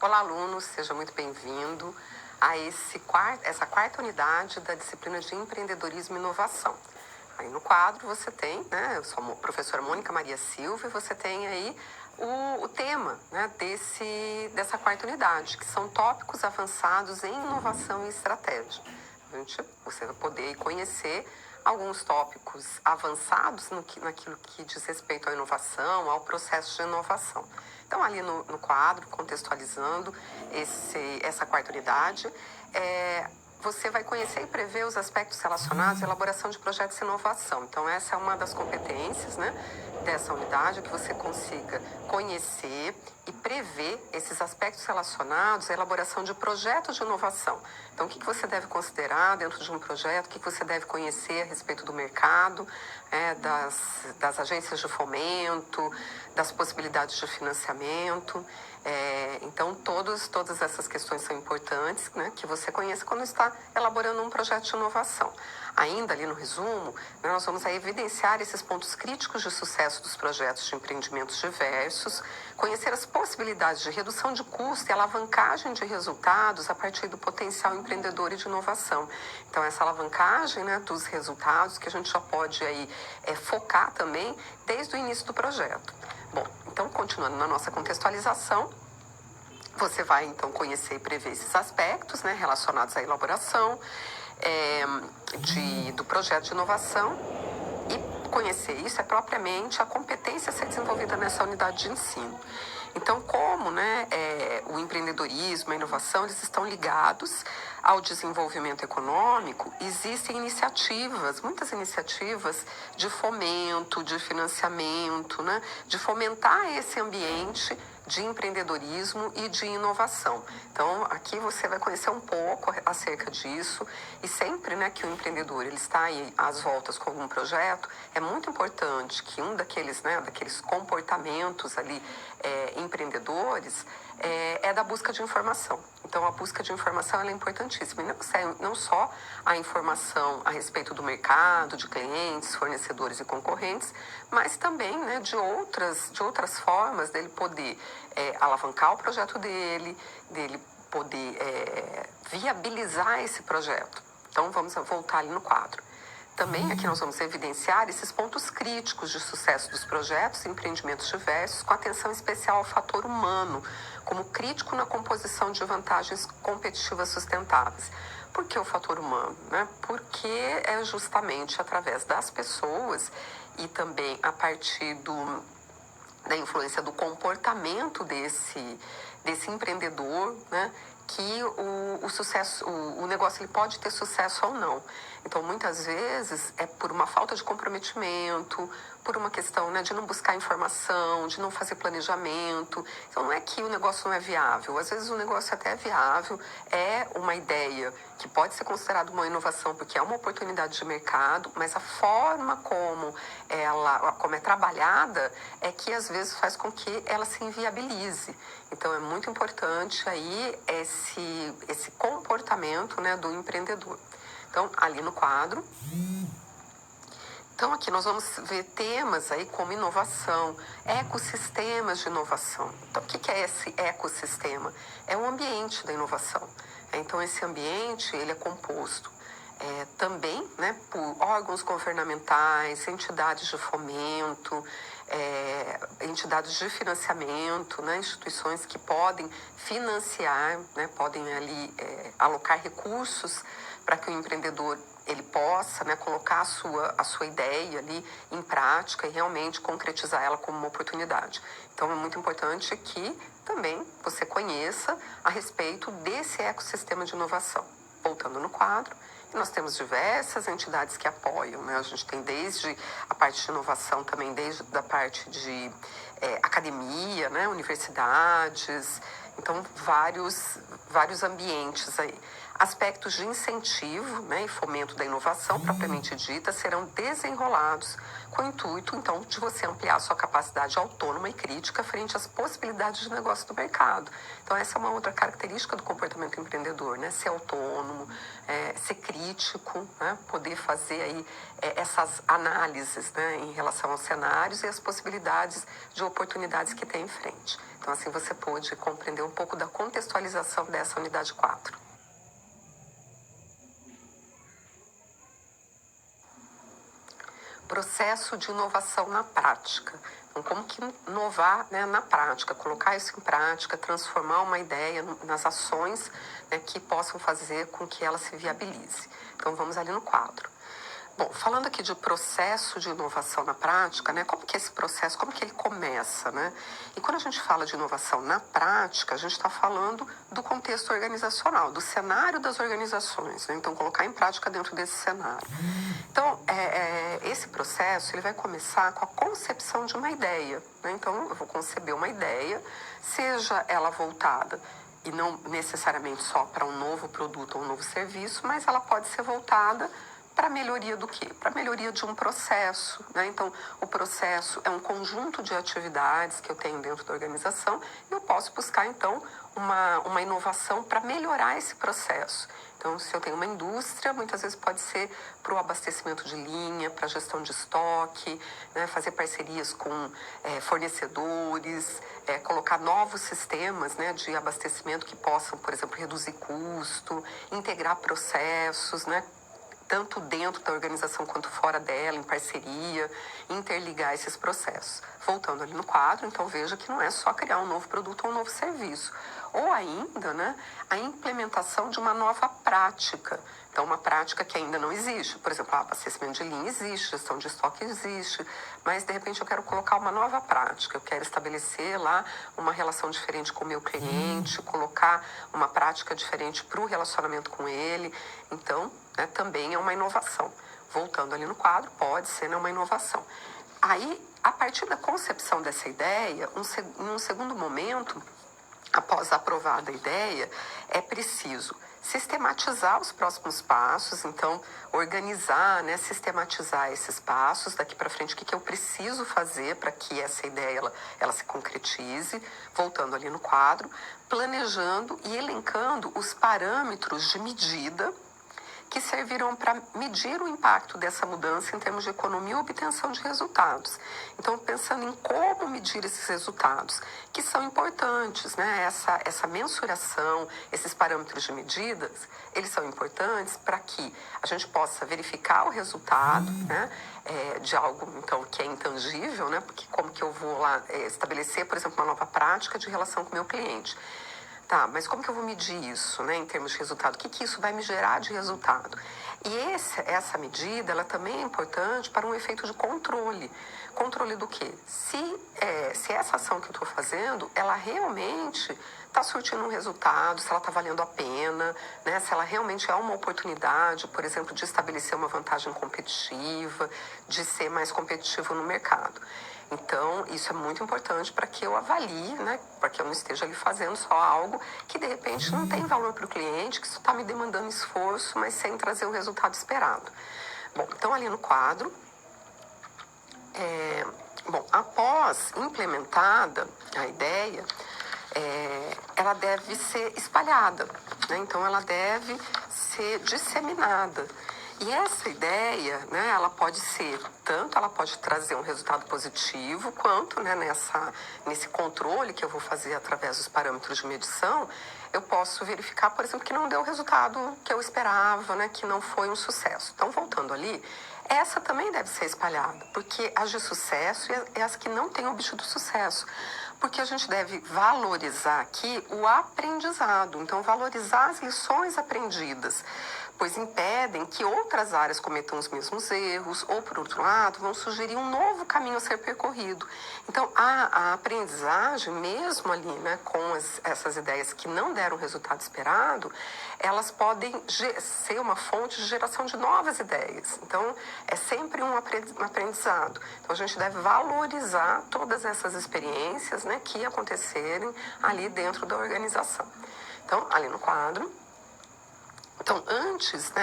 Olá, alunos, seja muito bem-vindo a essa quarta unidade da disciplina de empreendedorismo e inovação. Aí no quadro você tem, né, eu sou a professora Mônica Maria Silva e você tem aí o tema, né, dessa quarta unidade, que são tópicos avançados em inovação e estratégia. Você vai poder conhecer alguns tópicos avançados naquilo que diz respeito à inovação, ao processo de inovação. Então, ali no quadro, contextualizando essa quarta unidade, você vai conhecer e prever os aspectos relacionados à elaboração de projetos de inovação. Então, essa é uma das competências, né, dessa unidade, que você consiga conhecer e prever esses aspectos relacionados à elaboração de projetos de inovação. Então, o que você deve considerar dentro de um projeto, o que você deve conhecer a respeito do mercado, das agências de fomento, das possibilidades de financiamento. Então, todas essas questões são importantes, né, que você conheça quando está elaborando um projeto de inovação. Ainda ali no resumo, né, nós vamos evidenciar esses pontos críticos de sucesso dos projetos de empreendimentos diversos, conhecer as possibilidades de redução de custo e alavancagem de resultados a partir do potencial empreendedor e de inovação. Então, essa alavancagem, né, dos resultados que a gente já pode aí, focar também desde o início do projeto. Bom, então, continuando na nossa contextualização, você vai, então, conhecer e prever esses aspectos, né, relacionados à elaboração do projeto de inovação, e conhecer isso é propriamente a competência a ser desenvolvida nessa unidade de ensino. Então, como, né, o empreendedorismo, a inovação, eles estão ligados ao desenvolvimento econômico, existem muitas iniciativas de fomento, de financiamento, né, de fomentar esse ambiente de empreendedorismo e de inovação. Então, aqui você vai conhecer um pouco acerca disso, e sempre, né, que o empreendedor ele está aí às voltas com algum projeto, é muito importante que daqueles comportamentos ali empreendedores é da busca de informação. Então, a busca de informação ela é importantíssima. E não só a informação a respeito do mercado, de clientes, fornecedores e concorrentes, mas também, né, de outras formas dele poder alavancar o projeto dele poder viabilizar esse projeto. Então, vamos voltar ali no quadro. Também aqui nós vamos evidenciar esses pontos críticos de sucesso dos projetos e empreendimentos diversos, com atenção especial ao fator humano, como crítico na composição de vantagens competitivas sustentáveis. Por que o fator humano, né? Porque é justamente através das pessoas e também a partir da influência do comportamento desse empreendedor, né, que o negócio ele pode ter sucesso ou não. Então, muitas vezes, é por uma falta de comprometimento, por uma questão, né, de não buscar informação, de não fazer planejamento. Então, não é que o negócio não é viável. Às vezes, o negócio até é viável, é uma ideia que pode ser considerada uma inovação, porque é uma oportunidade de mercado, mas a forma como é trabalhada é que, às vezes, faz com que ela se inviabilize. Então, é muito importante aí esse comportamento, né, do empreendedor. Então, ali no quadro. Então, aqui nós vamos ver temas aí como inovação, ecossistemas de inovação. Então, o que é esse ecossistema? É o ambiente da inovação. Então, esse ambiente ele é composto também, né, por órgãos governamentais, entidades de fomento, entidades de financiamento, né, instituições que podem financiar, né, podem ali alocar recursos para que o empreendedor ele possa, né, colocar a sua ideia ali em prática e realmente concretizar ela como uma oportunidade. Então, é muito importante que também você conheça a respeito desse ecossistema de inovação. Voltando no quadro, nós temos diversas entidades que apoiam, né? A gente tem desde a parte de inovação também, desde a parte de academia, né? Universidades, então vários ambientes aí. Aspectos de incentivo, né, e fomento da inovação propriamente dita serão desenrolados com o intuito, então, de você ampliar a sua capacidade autônoma e crítica frente às possibilidades de negócio do mercado. Então, essa é uma outra característica do comportamento empreendedor, né? Ser autônomo, ser crítico, né? Poder fazer aí essas análises, né, em relação aos cenários e as possibilidades de oportunidades que tem em frente. Então, Então, assim você pôde compreender um pouco da contextualização dessa unidade 4. Processo de inovação na prática. Então, como que inovar, né, na prática, colocar isso em prática, transformar uma ideia nas ações, né, que possam fazer com que ela se viabilize. Então, vamos ali no quadro. Bom, falando aqui de processo de inovação na prática, né, como que esse processo, como que ele começa, né? E quando a gente fala de inovação na prática, a gente está falando do contexto organizacional, do cenário das organizações, né? Então, colocar em prática dentro desse cenário. Então, esse processo, ele vai começar com a concepção de uma ideia, né? Então, eu vou conceber uma ideia, seja ela voltada e não necessariamente só para um novo produto ou um novo serviço, mas ela pode ser voltada para a melhoria do quê? Para a melhoria de um processo, né? Então, o processo é um conjunto de atividades que eu tenho dentro da organização e eu posso buscar, então, uma inovação para melhorar esse processo. Então, se eu tenho uma indústria, muitas vezes pode ser para o abastecimento de linha, para a gestão de estoque, né? Fazer parcerias com fornecedores, colocar novos sistemas, né, de abastecimento que possam, por exemplo, reduzir custo, integrar processos, né, tanto dentro da organização quanto fora dela, em parceria, interligar esses processos. Voltando ali no quadro, então veja que não é só criar um novo produto ou um novo serviço. Ou ainda, né, a implementação de uma nova prática. Então, uma prática que ainda não existe. Por exemplo, abastecimento de linha existe, gestão de estoque existe, mas, de repente, eu quero colocar uma nova prática. Eu quero estabelecer lá uma relação diferente com o meu cliente, colocar uma prática diferente para o relacionamento com ele. Então, né, também é uma inovação. Voltando ali no quadro, pode ser, né, uma inovação. Aí, a partir da concepção dessa ideia, em um segundo momento, após a aprovada a ideia, é preciso sistematizar os próximos passos, então organizar, né, sistematizar esses passos, daqui para frente o que eu preciso fazer para que essa ideia ela se concretize, voltando ali no quadro, planejando e elencando os parâmetros de medida que servirão para medir o impacto dessa mudança em termos de economia e obtenção de resultados. Então, pensando em como medir esses resultados, que são importantes, né? Essa mensuração, esses parâmetros de medidas, eles são importantes para que a gente possa verificar o resultado, né, de algo, então, que é intangível, né? Porque como que eu vou lá estabelecer, por exemplo, uma nova prática de relação com o meu cliente? Tá, mas como que eu vou medir isso, né, em termos de resultado? O que isso vai me gerar de resultado? E essa medida, ela também é importante para um efeito de controle. Controle do quê? Se essa ação que eu estou fazendo, ela realmente está surtindo um resultado, se ela está valendo a pena, né, se ela realmente é uma oportunidade, por exemplo, de estabelecer uma vantagem competitiva, de ser mais competitivo no mercado. Então, isso é muito importante para que eu avalie, né? Para que eu não esteja ali fazendo só algo que, de repente, não tem valor para o cliente, que isso está me demandando esforço, mas sem trazer o resultado esperado. Bom, então, ali no quadro, após implementada a ideia, ela deve ser espalhada, né? Então, ela deve ser disseminada. E essa ideia, né, ela pode trazer um resultado positivo, quanto, né, nesse controle que eu vou fazer através dos parâmetros de medição, eu posso verificar, por exemplo, que não deu o resultado que eu esperava, né, que não foi um sucesso. Então, voltando ali, essa também deve ser espalhada, porque as de sucesso e as que não têm obtido sucesso. Porque a gente deve valorizar aqui o aprendizado, então valorizar as lições aprendidas, pois impedem que outras áreas cometam os mesmos erros, ou, por outro lado, vão sugerir um novo caminho a ser percorrido. Então, a aprendizagem, mesmo ali, né, com essas ideias que não deram o resultado esperado, elas podem ser uma fonte de geração de novas ideias. Então, é sempre um aprendizado. Então, a gente deve valorizar todas essas experiências, né, que acontecerem ali dentro da organização. Então, ali no quadro. Então, antes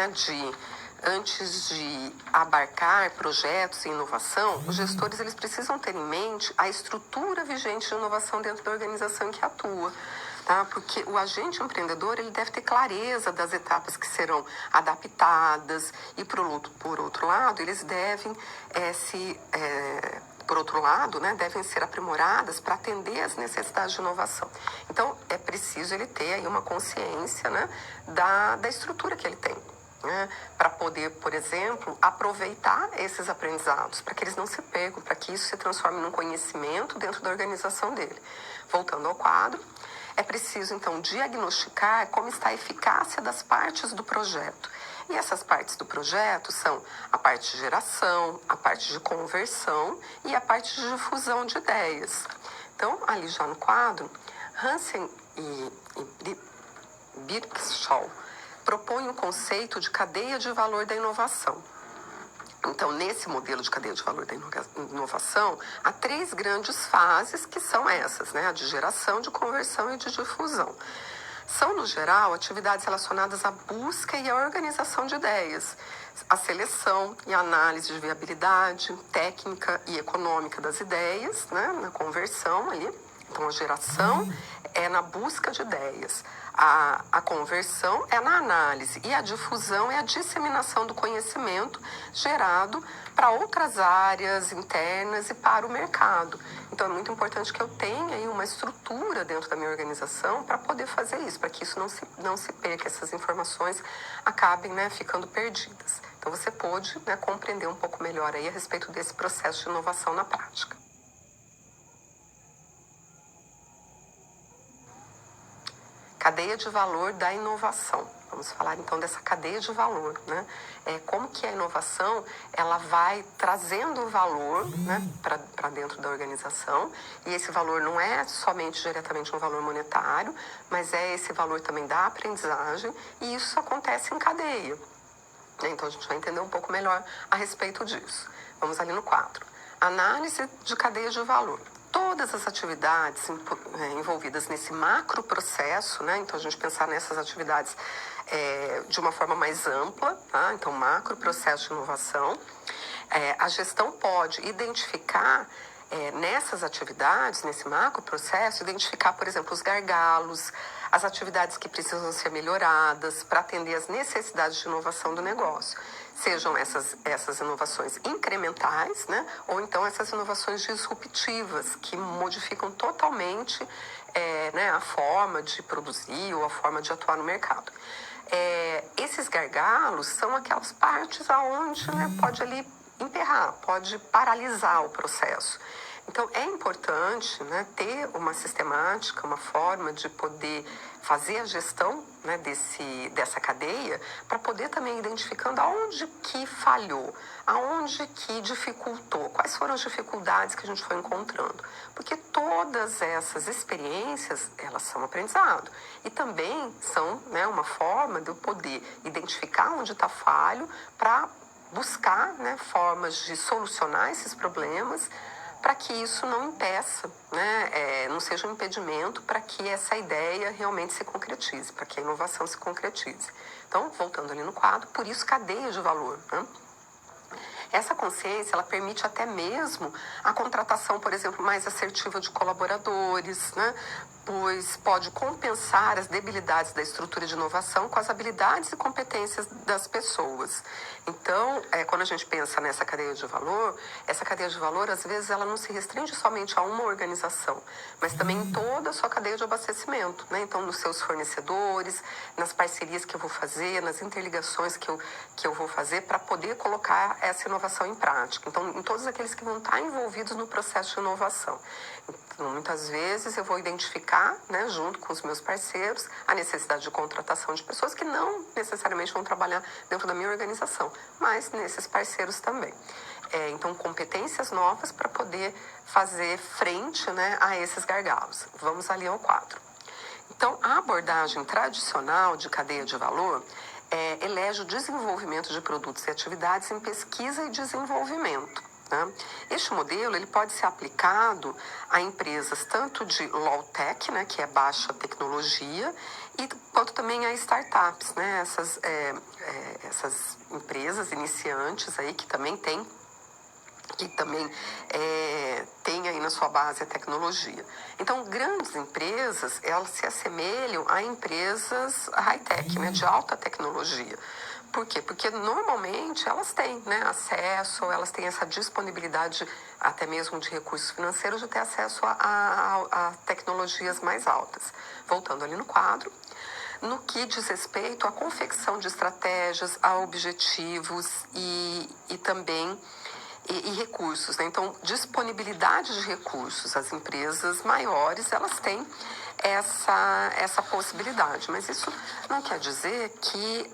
de abarcar projetos e inovação, os gestores eles precisam ter em mente a estrutura vigente de inovação dentro da organização em que atua. Tá? Porque o agente empreendedor ele deve ter clareza das etapas que serão adaptadas e, por outro lado, eles devem se por outro lado, né, devem ser aprimoradas para atender às necessidades de inovação. Então, é preciso ele ter aí uma consciência, né, da estrutura que ele tem, né, para poder, por exemplo, aproveitar esses aprendizados, para que eles não se percam, para que isso se transforme num conhecimento dentro da organização dele. Voltando ao quadro, é preciso, então, diagnosticar como está a eficácia das partes do projeto. E essas partes do projeto são a parte de geração, a parte de conversão e a parte de difusão de ideias. Então, ali já no quadro, Hansen e Birkschall propõem o conceito de cadeia de valor da inovação. Então, nesse modelo de cadeia de valor da inovação, há 3 grandes fases que são essas, né? A de geração, de conversão e de difusão. São, no geral, atividades relacionadas à busca e à organização de ideias, a seleção e a análise de viabilidade, técnica e econômica das ideias, né? Na conversão ali. Então, a geração é na busca de ideias. A conversão é na análise e a difusão é a disseminação do conhecimento gerado para outras áreas internas e para o mercado. Então, é muito importante que eu tenha aí uma estrutura dentro da minha organização para poder fazer isso, para que isso não se perca, essas informações acabem, né, ficando perdidas. Então, você pode, né, compreender um pouco melhor aí a respeito desse processo de inovação na prática. Cadeia de valor da inovação. Vamos falar então dessa cadeia de valor, né? Como que a inovação ela vai trazendo valor, né, para dentro da organização, e esse valor não é somente diretamente um valor monetário, mas é esse valor também da aprendizagem, e isso acontece em cadeia. Então a gente vai entender um pouco melhor a respeito disso. Vamos ali no quadro. Análise de cadeia de valor. Todas as atividades envolvidas nesse macro processo, né? Então a gente pensar nessas atividades de uma forma mais ampla, tá? Então macro processo de inovação. A gestão pode identificar nessas atividades, nesse macro processo, identificar, por exemplo, os gargalos, as atividades que precisam ser melhoradas para atender às necessidades de inovação do negócio. Sejam essas inovações incrementais, né? Ou então essas inovações disruptivas, que modificam totalmente né, a forma de produzir ou a forma de atuar no mercado. Esses gargalos são aquelas partes aonde, né, pode ali emperrar, pode paralisar o processo. Então, é importante, né, ter uma sistemática, uma forma de poder fazer a gestão, né, dessa cadeia, para poder também identificando aonde que falhou, aonde que dificultou, quais foram as dificuldades que a gente foi encontrando. Porque todas essas experiências, elas são aprendizado. E também são, né, uma forma de eu poder identificar onde está falho para buscar, né, formas de solucionar esses problemas, para que isso não impeça, né, não seja um impedimento para que essa ideia realmente se concretize, para que a inovação se concretize. Então, voltando ali no quadro, por isso cadeia de valor, né? Essa consciência, ela permite até mesmo a contratação, por exemplo, mais assertiva de colaboradores, né? Pois pode compensar as debilidades da estrutura de inovação com as habilidades e competências das pessoas. Então, quando a gente pensa nessa cadeia de valor, essa cadeia de valor, às vezes, ela não se restringe somente a uma organização, mas também em toda a sua cadeia de abastecimento, né? Então, nos seus fornecedores, nas parcerias que eu vou fazer, nas interligações que eu vou fazer para poder colocar essa inovação em prática. Então, em todos aqueles que vão estar envolvidos no processo de inovação. Então, muitas vezes eu vou identificar, né, junto com os meus parceiros, a necessidade de contratação de pessoas que não necessariamente vão trabalhar dentro da minha organização, mas nesses parceiros também. Então, competências novas para poder fazer frente, né, a esses gargalos. Vamos ali ao quadro. Então, a abordagem tradicional de cadeia de valor elege o desenvolvimento de produtos e atividades em pesquisa e desenvolvimento. Né? Este modelo ele pode ser aplicado a empresas tanto de low tech, né, que é baixa tecnologia, quanto também a startups, né, essas empresas iniciantes aí que também tem aí na sua base a tecnologia. Então, grandes empresas, elas se assemelham a empresas high-tech, né, de alta tecnologia, Por quê? Porque normalmente elas têm, né, acesso, elas têm essa disponibilidade até mesmo de recursos financeiros de ter acesso a tecnologias mais altas. Voltando ali no quadro, no que diz respeito à confecção de estratégias, a objetivos e também recursos, né? Então, disponibilidade de recursos. As empresas maiores, elas têm essa possibilidade, mas isso não quer dizer que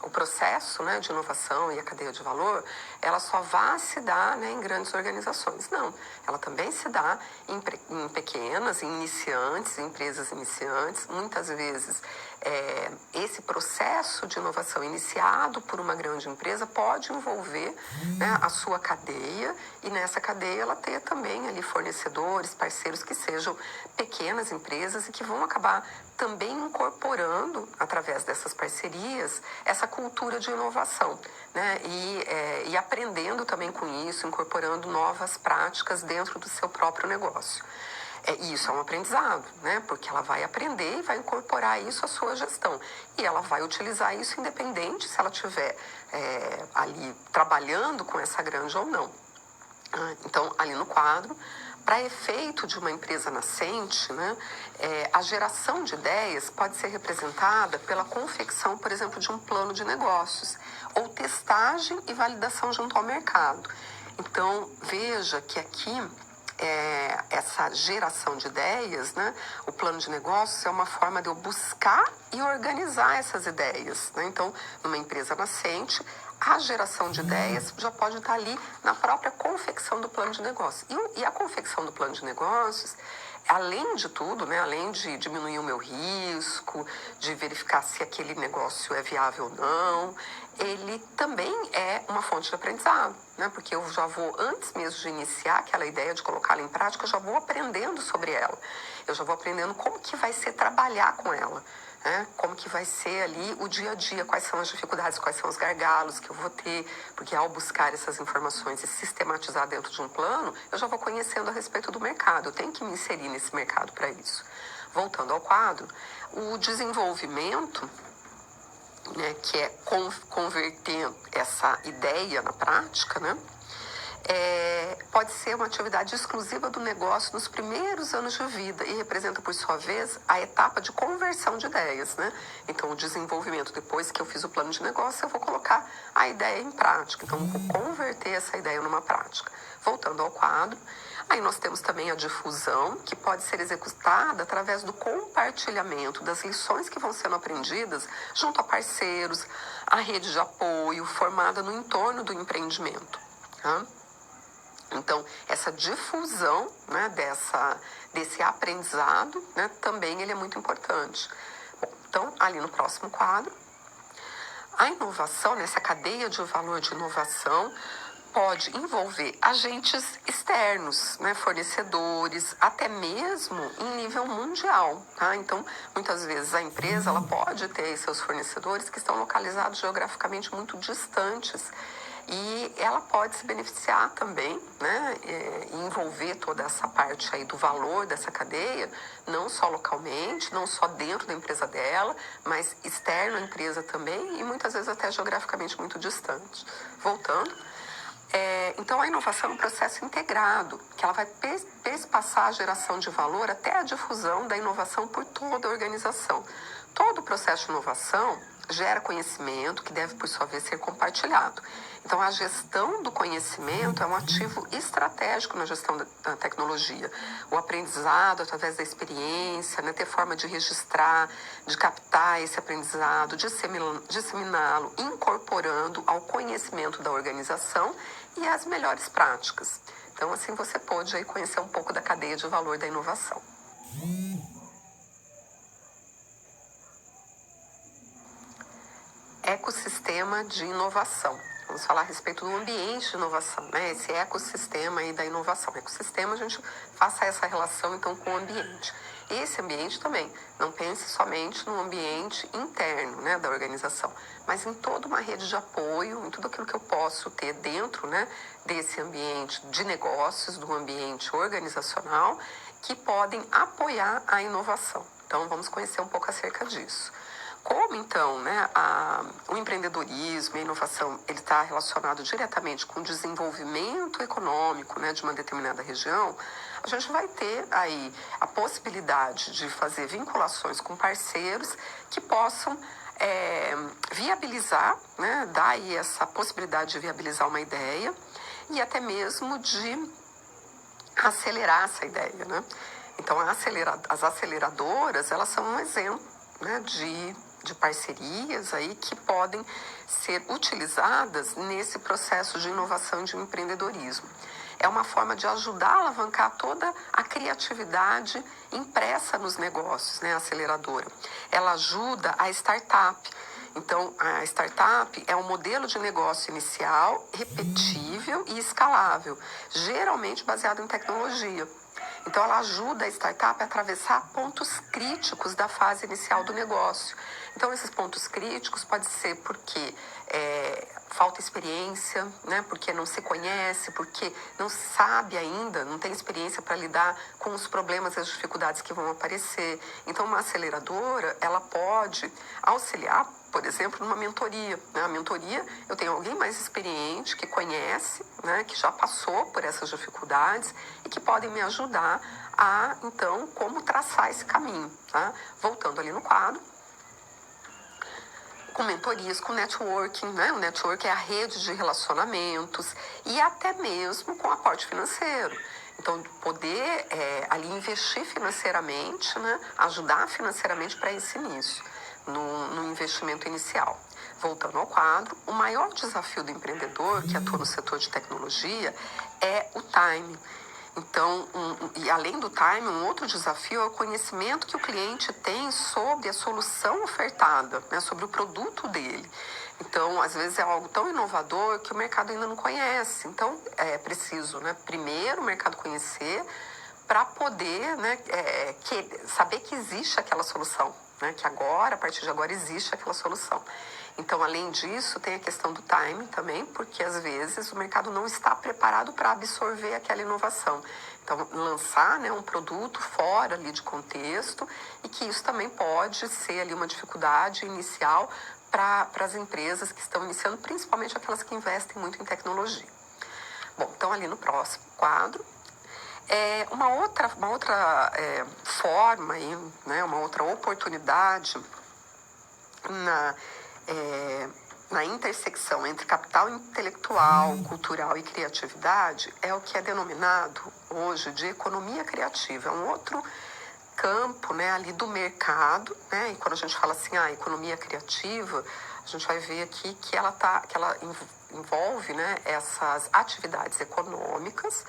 o processo, né, de inovação e a cadeia de valor, ela só vai se dar, né, em grandes organizações. Não, ela também se dá em pequenas, em iniciantes, em empresas iniciantes. Muitas vezes, esse processo de inovação iniciado por uma grande empresa pode envolver, né, a sua cadeia, e nessa cadeia ela ter também ali fornecedores, parceiros que sejam pequenas empresas e que vão acabar também incorporando, através dessas parcerias, essa cultura de inovação, né? E aprendendo também com isso, incorporando novas práticas dentro do seu próprio negócio. Isso é um aprendizado, né? Porque ela vai aprender e vai incorporar isso à sua gestão. E ela vai utilizar isso independente se ela estiver ali trabalhando com essa grande ou não. Então, ali no quadro, para efeito de uma empresa nascente, né, a geração de ideias pode ser representada pela confecção, por exemplo, de um plano de negócios, ou testagem e validação junto ao mercado. Então, veja que aqui, essa geração de ideias, né, o plano de negócios é uma forma de eu buscar e organizar essas ideias, né? Então, numa empresa nascente, a geração de ideias já pode estar ali na própria confecção do plano de negócios. E a confecção do plano de negócios, além de tudo, né, além de diminuir o meu risco, de verificar se aquele negócio é viável ou não, ele também é uma fonte de aprendizado, né? Porque eu já vou, antes mesmo de iniciar aquela ideia, de colocá-la em prática, eu já vou aprendendo sobre ela. Eu já vou aprendendo como que vai ser trabalhar com ela, né? Como que vai ser ali o dia a dia, quais são as dificuldades, quais são os gargalos que eu vou ter, porque ao buscar essas informações e sistematizar dentro de um plano, eu já vou conhecendo a respeito do mercado, eu tenho que me inserir nesse mercado para isso. Voltando ao quadro, o desenvolvimento, né, que é converter essa ideia na prática, né, pode ser uma atividade exclusiva do negócio nos primeiros anos de vida e representa, por sua vez, a etapa de conversão de ideias, né? Então, o desenvolvimento, depois que eu fiz o plano de negócio, eu vou colocar a ideia em prática. Então, vou converter essa ideia numa prática. Voltando ao quadro, aí nós temos também a difusão, que pode ser executada através do compartilhamento das lições que vão sendo aprendidas junto a parceiros, a rede de apoio formada no entorno do empreendimento, tá? Então, essa difusão, né, desse aprendizado, né, também ele é muito importante. Bom, então, ali no próximo quadro, a inovação, nessa cadeia de valor de inovação, pode envolver agentes externos, né, fornecedores, até mesmo em nível mundial, tá? Então, muitas vezes a empresa ela pode ter seus fornecedores que estão localizados geograficamente muito distantes, e ela pode se beneficiar também, né, e envolver toda essa parte aí do valor dessa cadeia, não só localmente, não só dentro da empresa dela, mas externo à empresa também, e muitas vezes até geograficamente muito distante. Voltando, então a inovação é um processo integrado, que ela vai perspassar a geração de valor até a difusão da inovação por toda a organização. Todo o processo de inovação gera conhecimento que deve, por sua vez, ser compartilhado. Então, a gestão do conhecimento é um ativo estratégico na gestão da tecnologia. O aprendizado através da experiência, né, ter forma de registrar, de captar esse aprendizado, disseminá-lo, incorporando ao conhecimento da organização e às melhores práticas. Então, assim, você pode aí conhecer um pouco da cadeia de valor da inovação. Ecossistema de inovação. Vamos falar a respeito do ambiente de inovação, né? Esse ecossistema aí da inovação. Ecossistema, a gente faça essa relação, então, com o ambiente. Esse ambiente também, não pense somente no ambiente interno, né, da organização, mas em toda uma rede de apoio, em tudo aquilo que eu posso ter dentro, né, desse ambiente de negócios, do ambiente organizacional, que podem apoiar a inovação. Então, vamos conhecer um pouco acerca disso. Como, então, né, o empreendedorismo e a inovação ele está relacionado diretamente com o desenvolvimento econômico, né, de uma determinada região, a gente vai ter aí a possibilidade de fazer vinculações com parceiros que possam viabilizar, né, dar aí essa possibilidade de viabilizar uma ideia e até mesmo de acelerar essa ideia, né? Então, as aceleradoras, elas são um exemplo, né, de parcerias aí que podem ser utilizadas nesse processo de inovação e de empreendedorismo. É uma forma de ajudar a alavancar toda a criatividade impressa nos negócios, né, a aceleradora. Ela ajuda a startup. Então, a startup é um modelo de negócio inicial, repetível e escalável, geralmente baseado em tecnologia. Então, ela ajuda a startup a atravessar pontos críticos da fase inicial do negócio. Então, esses pontos críticos pode ser porque falta experiência, né? Porque não se conhece, porque não sabe ainda, não tem experiência para lidar com os problemas e as dificuldades que vão aparecer. Então, uma aceleradora, ela pode auxiliar, por exemplo, numa mentoria. Na mentoria, eu tenho alguém mais experiente, que conhece, né, que já passou por essas dificuldades e que podem me ajudar a, então, como traçar esse caminho. Tá? Voltando ali no quadro, com mentorias, com networking, né? O networking é a rede de relacionamentos e até mesmo com aporte financeiro. Então, poder ali investir financeiramente, né? Ajudar financeiramente para esse início, no investimento inicial. Voltando ao quadro, o maior desafio do empreendedor que atua no setor de tecnologia é o time. Então, e além do time, um outro desafio é o conhecimento que o cliente tem sobre a solução ofertada, né, sobre o produto dele. Então, às vezes é algo tão inovador que o mercado ainda não conhece. Então, é preciso, né, primeiro o mercado conhecer para poder, né, saber que existe aquela solução, né, que agora, a partir de agora, existe aquela solução. Então, além disso, tem a questão do timing também, porque às vezes o mercado não está preparado para absorver aquela inovação. Então, lançar, né, um produto fora ali de contexto e que isso também pode ser ali uma dificuldade inicial para as empresas que estão iniciando, principalmente aquelas que investem muito em tecnologia. Bom, então ali no próximo quadro, uma outra forma, aí, né, uma outra oportunidade na intersecção entre capital intelectual, cultural e criatividade é o que é denominado hoje de economia criativa. É um outro campo, né, ali do mercado, né? E quando a gente fala assim, economia criativa, a gente vai ver aqui que ela envolve, né, essas atividades econômicas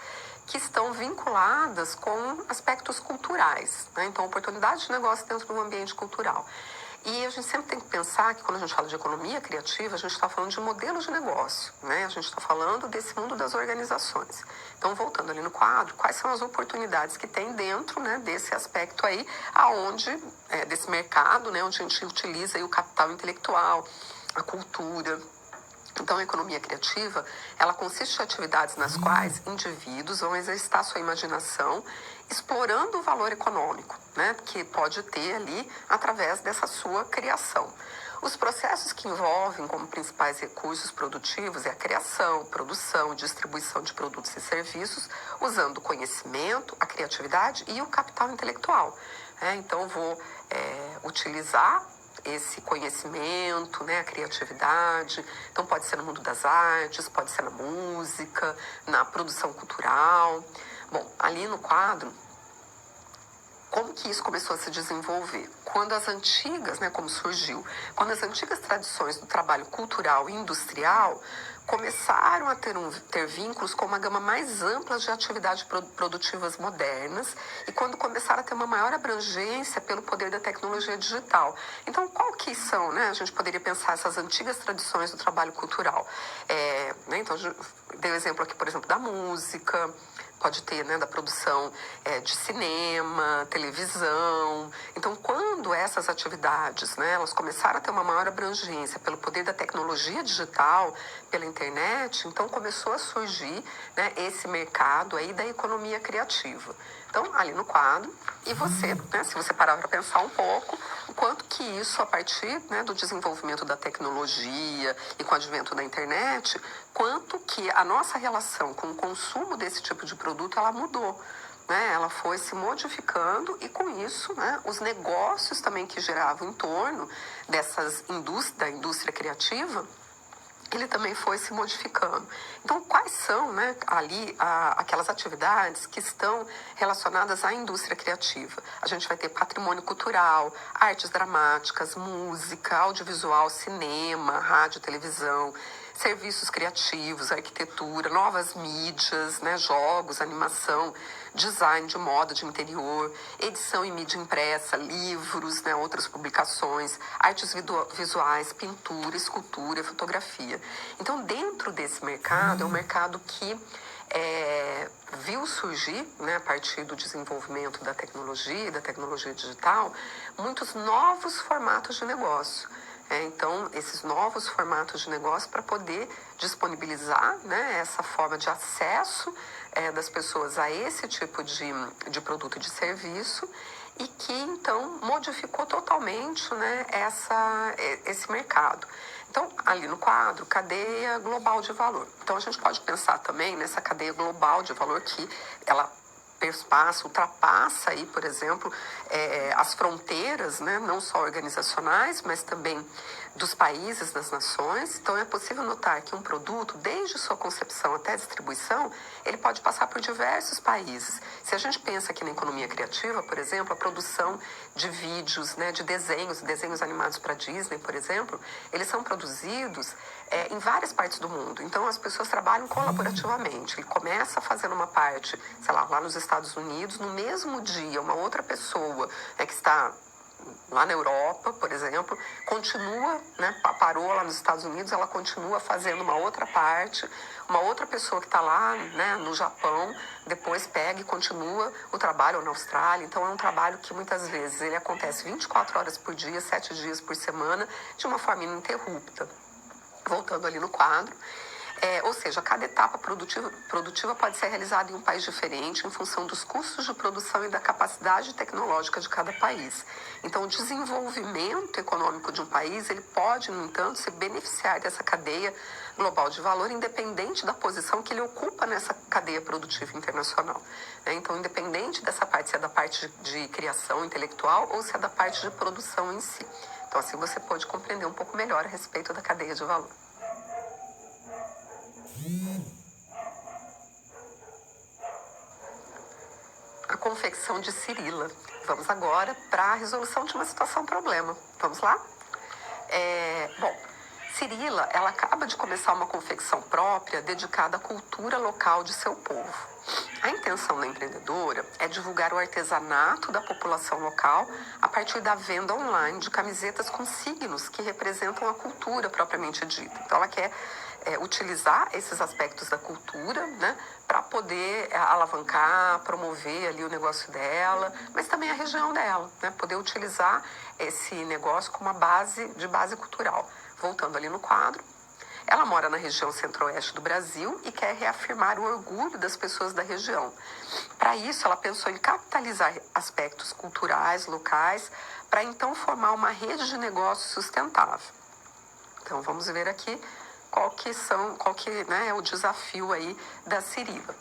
que estão vinculadas com aspectos culturais, né? Então, oportunidade de negócio dentro de um ambiente cultural. E a gente sempre tem que pensar que quando a gente fala de economia criativa, a gente está falando de modelo de negócio, né? A gente está falando desse mundo das organizações. Então, voltando ali no quadro, quais são as oportunidades que tem dentro, né, desse aspecto aí, desse mercado, né, onde a gente utiliza aí o capital intelectual, a cultura. Então, a economia criativa, ela consiste em atividades nas quais indivíduos vão exercitar sua imaginação, explorando o valor econômico, né, que pode ter ali através dessa sua criação. Os processos que envolvem como principais recursos produtivos é a criação, produção e distribuição de produtos e serviços, usando o conhecimento, a criatividade e o capital intelectual. Então, vou utilizar esse conhecimento, né, a criatividade. Então, pode ser no mundo das artes, pode ser na música, na produção cultural. Bom, ali no quadro, como que isso começou a se desenvolver? Quando as antigas, né, como surgiu? Quando as antigas tradições do trabalho cultural e industrial começaram a ter vínculos com uma gama mais ampla de atividades produtivas modernas e quando começaram a ter uma maior abrangência pelo poder da tecnologia digital. Então, qual que são, né? A gente poderia pensar essas antigas tradições do trabalho cultural. Né, então, dei o exemplo aqui, por exemplo, da música, pode ter, né, da produção de cinema, televisão. Então, quando essas atividades, né, elas começaram a ter uma maior abrangência pelo poder da tecnologia digital, pela internet, então começou a surgir, né, esse mercado aí da economia criativa. Então, ali no quadro, e você, né, se você parar para pensar um pouco, o quanto que isso, a partir, né, do desenvolvimento da tecnologia e com o advento da internet, quanto que a nossa relação com o consumo desse tipo de produto, ela mudou. Né, ela foi se modificando e com isso, né, os negócios também que giravam em torno da indústria criativa, ele também foi se modificando. Então, quais são, né, ali aquelas atividades que estão relacionadas à indústria criativa? A gente vai ter patrimônio cultural, artes dramáticas, música, audiovisual, cinema, rádio, televisão, serviços criativos, arquitetura, novas mídias, né, jogos, animação, design de moda de interior, edição em mídia impressa, livros, né, outras publicações, artes visuais, pintura, escultura, fotografia. Então, dentro desse mercado, é um mercado que viu surgir, né, a partir do desenvolvimento da tecnologia digital, muitos novos formatos de negócio. Então, esses novos formatos de negócio para poder disponibilizar, né, essa forma de acesso das pessoas a esse tipo de produto e de serviço e que, então, modificou totalmente, né, esse mercado. Então, ali no quadro, cadeia global de valor. Então, a gente pode pensar também nessa cadeia global de valor que ela ultrapassa aí, por exemplo, as fronteiras, né, não só organizacionais, mas também dos países, das nações. Então, é possível notar que um produto, desde sua concepção até a distribuição, ele pode passar por diversos países. Se a gente pensa aqui na economia criativa, por exemplo, a produção de vídeos, né, de desenhos animados para Disney, por exemplo, eles são produzidos em várias partes do mundo. Então, as pessoas trabalham colaborativamente. Ele começa fazendo uma parte, sei lá nos Estados Unidos, no mesmo dia, uma outra pessoa que está lá na Europa, por exemplo, continua, né, parou lá nos Estados Unidos, ela continua fazendo uma outra parte, uma outra pessoa que está lá, né, no Japão, depois pega e continua o trabalho ou na Austrália. Então, é um trabalho que muitas vezes ele acontece 24 horas por dia, 7 dias por semana, de uma forma ininterrupta. Voltando ali no quadro, ou seja, cada etapa produtiva pode ser realizada em um país diferente em função dos custos de produção e da capacidade tecnológica de cada país. Então, o desenvolvimento econômico de um país, ele pode, no entanto, se beneficiar dessa cadeia global de valor, independente da posição que ele ocupa nessa cadeia produtiva internacional. Então, independente dessa parte, se é da parte de criação intelectual ou se é da parte de produção em si. Então, assim você pode compreender um pouco melhor a respeito da cadeia de valor. A confecção de Cirila. Vamos agora para a resolução de uma situação-problema. Vamos lá? Cirila, ela acaba de começar uma confecção própria dedicada à cultura local de seu povo. A intenção da empreendedora é divulgar o artesanato da população local a partir da venda online de camisetas com signos que representam a cultura propriamente dita. Então, ela quer utilizar esses aspectos da cultura, né, para poder alavancar, promover ali o negócio dela, mas também a região dela, né, poder utilizar esse negócio como uma base cultural. Voltando ali no quadro, ela mora na região centro-oeste do Brasil e quer reafirmar o orgulho das pessoas da região. Para isso, ela pensou em capitalizar aspectos culturais, locais, para então formar uma rede de negócios sustentável. Então, vamos ver aqui qual que é o desafio aí da Cirila.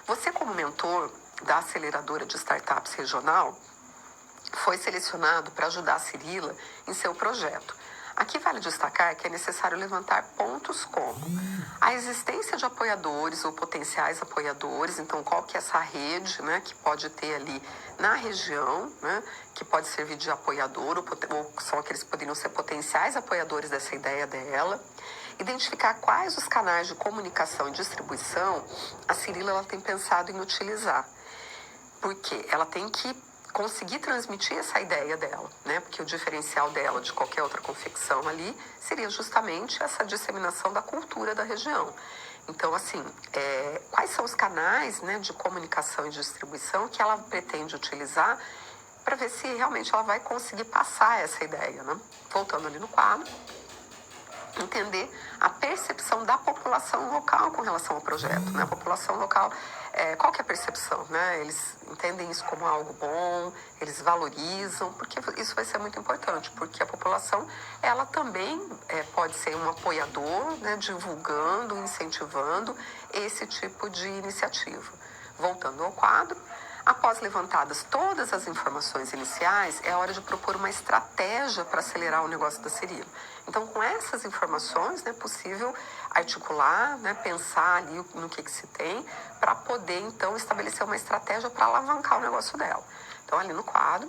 Você, como mentor da aceleradora de startups regional, foi selecionado para ajudar a Cirila em seu projeto. Aqui vale destacar que é necessário levantar pontos como a existência de apoiadores ou potenciais apoiadores. Então, qual que é essa rede, né, que pode ter ali na região, né, que pode servir de apoiador ou são aqueles que poderiam ser potenciais apoiadores dessa ideia dela. Identificar quais os canais de comunicação e distribuição a Cirila ela tem pensado em utilizar. Porque ela tem que conseguir transmitir essa ideia dela, né? Porque o diferencial dela de qualquer outra confecção ali seria justamente essa disseminação da cultura da região. Então, assim, quais são os canais, né, de comunicação e distribuição que ela pretende utilizar para ver se realmente ela vai conseguir passar essa ideia, né? Voltando ali no quadro. entender a percepção da população local com relação ao projeto, né? A população local, qual que é a percepção, né? Eles entendem isso como algo bom, eles valorizam, porque isso vai ser muito importante, porque a população, ela também pode ser um apoiador, né? Divulgando, incentivando esse tipo de iniciativa. Voltando ao quadro, após levantadas todas as informações iniciais, é hora de propor uma estratégia para acelerar o negócio da Cirilo. Então, com essas informações, é possível articular, né, pensar ali no que se tem, para poder, então, estabelecer uma estratégia para alavancar o negócio dela. Então, ali no quadro,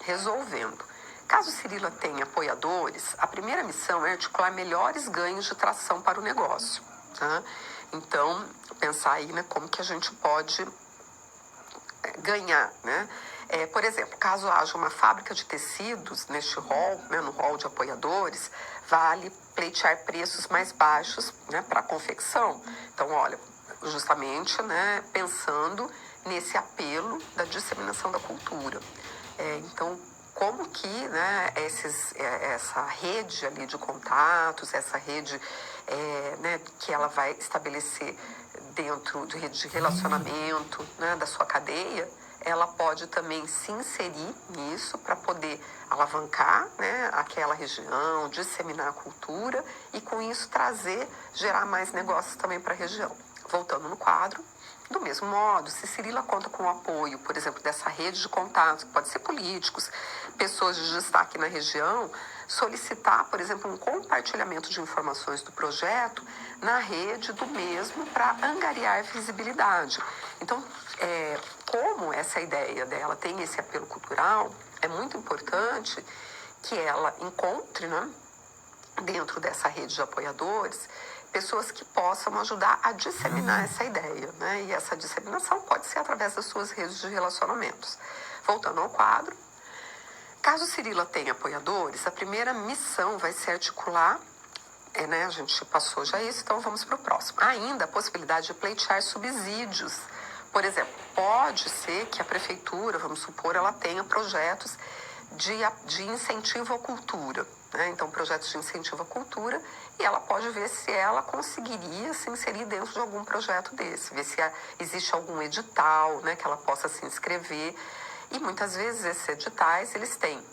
resolvendo. Caso Cirila tenha apoiadores, a primeira missão é articular melhores ganhos de tração para o negócio. Tá? Então, pensar aí, né, como que a gente pode ganhar, né? Por exemplo, caso haja uma fábrica de tecidos neste rol, né, no rol de apoiadores, vale pleitear preços mais baixos, né, para a confecção. Então, olha, justamente, né, pensando nesse apelo da disseminação da cultura. Então, como que, né, essa rede ali de contatos, essa rede né, que ela vai estabelecer dentro de rede de relacionamento, né, da sua cadeia, ela pode também se inserir nisso para poder alavancar, né, aquela região, disseminar a cultura e com isso gerar mais negócios também para a região. Voltando no quadro, do mesmo modo, se Cirila conta com o apoio, por exemplo, dessa rede de contatos, que pode ser políticos, pessoas de destaque na região, solicitar, por exemplo, um compartilhamento de informações do projeto na rede do mesmo para angariar visibilidade. Então, como essa ideia dela tem esse apelo cultural, é muito importante que ela encontre, né, dentro dessa rede de apoiadores, pessoas que possam ajudar a disseminar essa ideia, né? E essa disseminação pode ser através das suas redes de relacionamentos. Voltando ao quadro, caso Cirila tenha apoiadores, a primeira missão vai ser articular, né? A gente passou já isso, então vamos para o próximo. Ainda a possibilidade de pleitear subsídios. Por exemplo, pode ser que a prefeitura, vamos supor, ela tenha projetos de incentivo à cultura, né? Então, projetos de incentivo à cultura, e ela pode ver se ela conseguiria se inserir dentro de algum projeto desse, ver se existe algum edital, né, que ela possa se inscrever. E muitas vezes esses editais, eles têm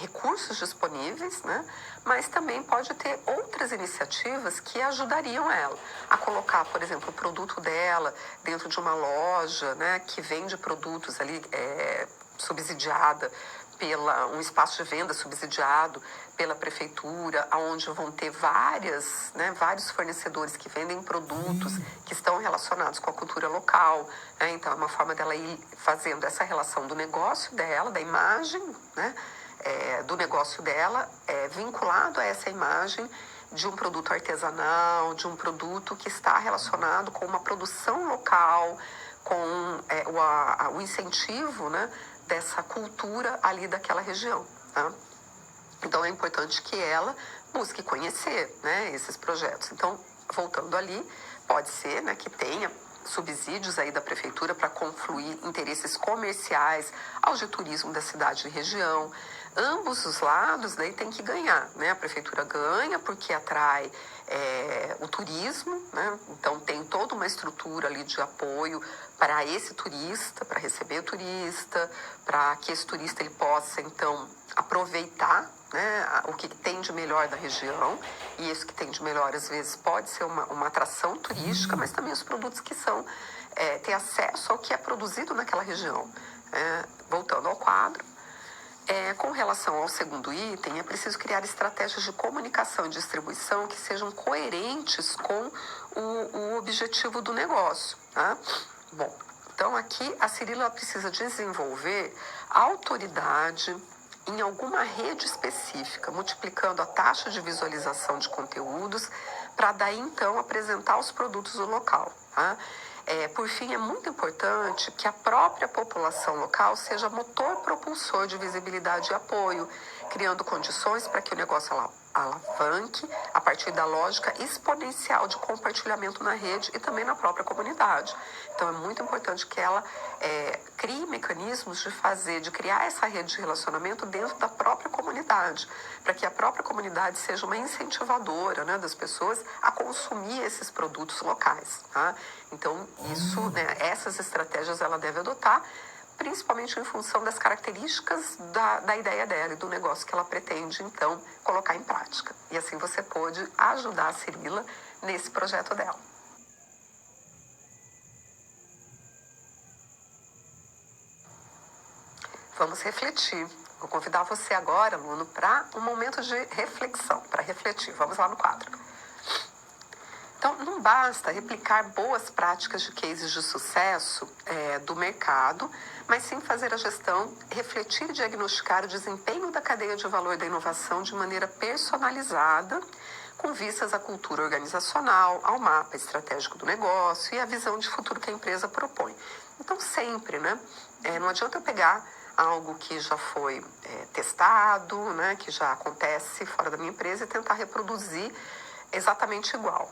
recursos disponíveis, né? Mas também pode ter outras iniciativas que ajudariam ela a colocar, por exemplo, o produto dela dentro de uma loja, né, que vende produtos ali subsidiada um espaço de venda subsidiado pela prefeitura, onde vão ter vários fornecedores que vendem produtos que estão relacionados com a cultura local, né? Então, é uma forma dela ir fazendo essa relação do negócio dela, da imagem, né, do negócio dela, vinculado a essa imagem de um produto artesanal, de um produto que está relacionado com uma produção local, com o incentivo, né, dessa cultura ali daquela região. Tá? Então, é importante que ela busque conhecer, né, esses projetos. Então, voltando ali, pode ser, né, que tenha subsídios aí da prefeitura para confluir interesses comerciais aos de turismo da cidade e região. Ambos os lados daí tem que ganhar, né? A prefeitura ganha porque atrai o turismo, né? Então tem toda uma estrutura ali de apoio para esse turista, para receber o turista, para que esse turista ele possa então aproveitar, né, o que tem de melhor da região, e isso que tem de melhor às vezes pode ser uma atração turística, mas também os produtos que são ter acesso ao que é produzido naquela região. Voltando ao quadro, com relação ao segundo item, é preciso criar estratégias de comunicação e distribuição que sejam coerentes com o objetivo do negócio. Tá? Bom, então aqui a Cirila precisa desenvolver autoridade em alguma rede específica, multiplicando a taxa de visualização de conteúdos para daí então apresentar os produtos do local. Tá? Por fim, é muito importante que a própria população local seja motor propulsor de visibilidade e apoio, criando condições para que o negócio alavanque a partir da lógica exponencial de compartilhamento na rede e também na própria comunidade. Então é muito importante que ela crie mecanismos de criar essa rede de relacionamento dentro da própria comunidade, para que a própria comunidade seja uma incentivadora, né, das pessoas a consumir esses produtos locais. Tá? Então essas estratégias ela deve adotar, principalmente em função das características da ideia dela e do negócio que ela pretende, então, colocar em prática. E assim você pode ajudar a Cirila nesse projeto dela. Vamos refletir. Vou convidar você agora, aluno, para um momento de reflexão, para refletir. Vamos lá no quadro. Então, não basta replicar boas práticas de cases de sucesso do mercado, mas sim fazer a gestão, refletir e diagnosticar o desempenho da cadeia de valor da inovação de maneira personalizada, com vistas à cultura organizacional, ao mapa estratégico do negócio e à visão de futuro que a empresa propõe. Então, sempre, né? Não adianta eu pegar algo que já foi testado, né, que já acontece fora da minha empresa e tentar reproduzir exatamente igual.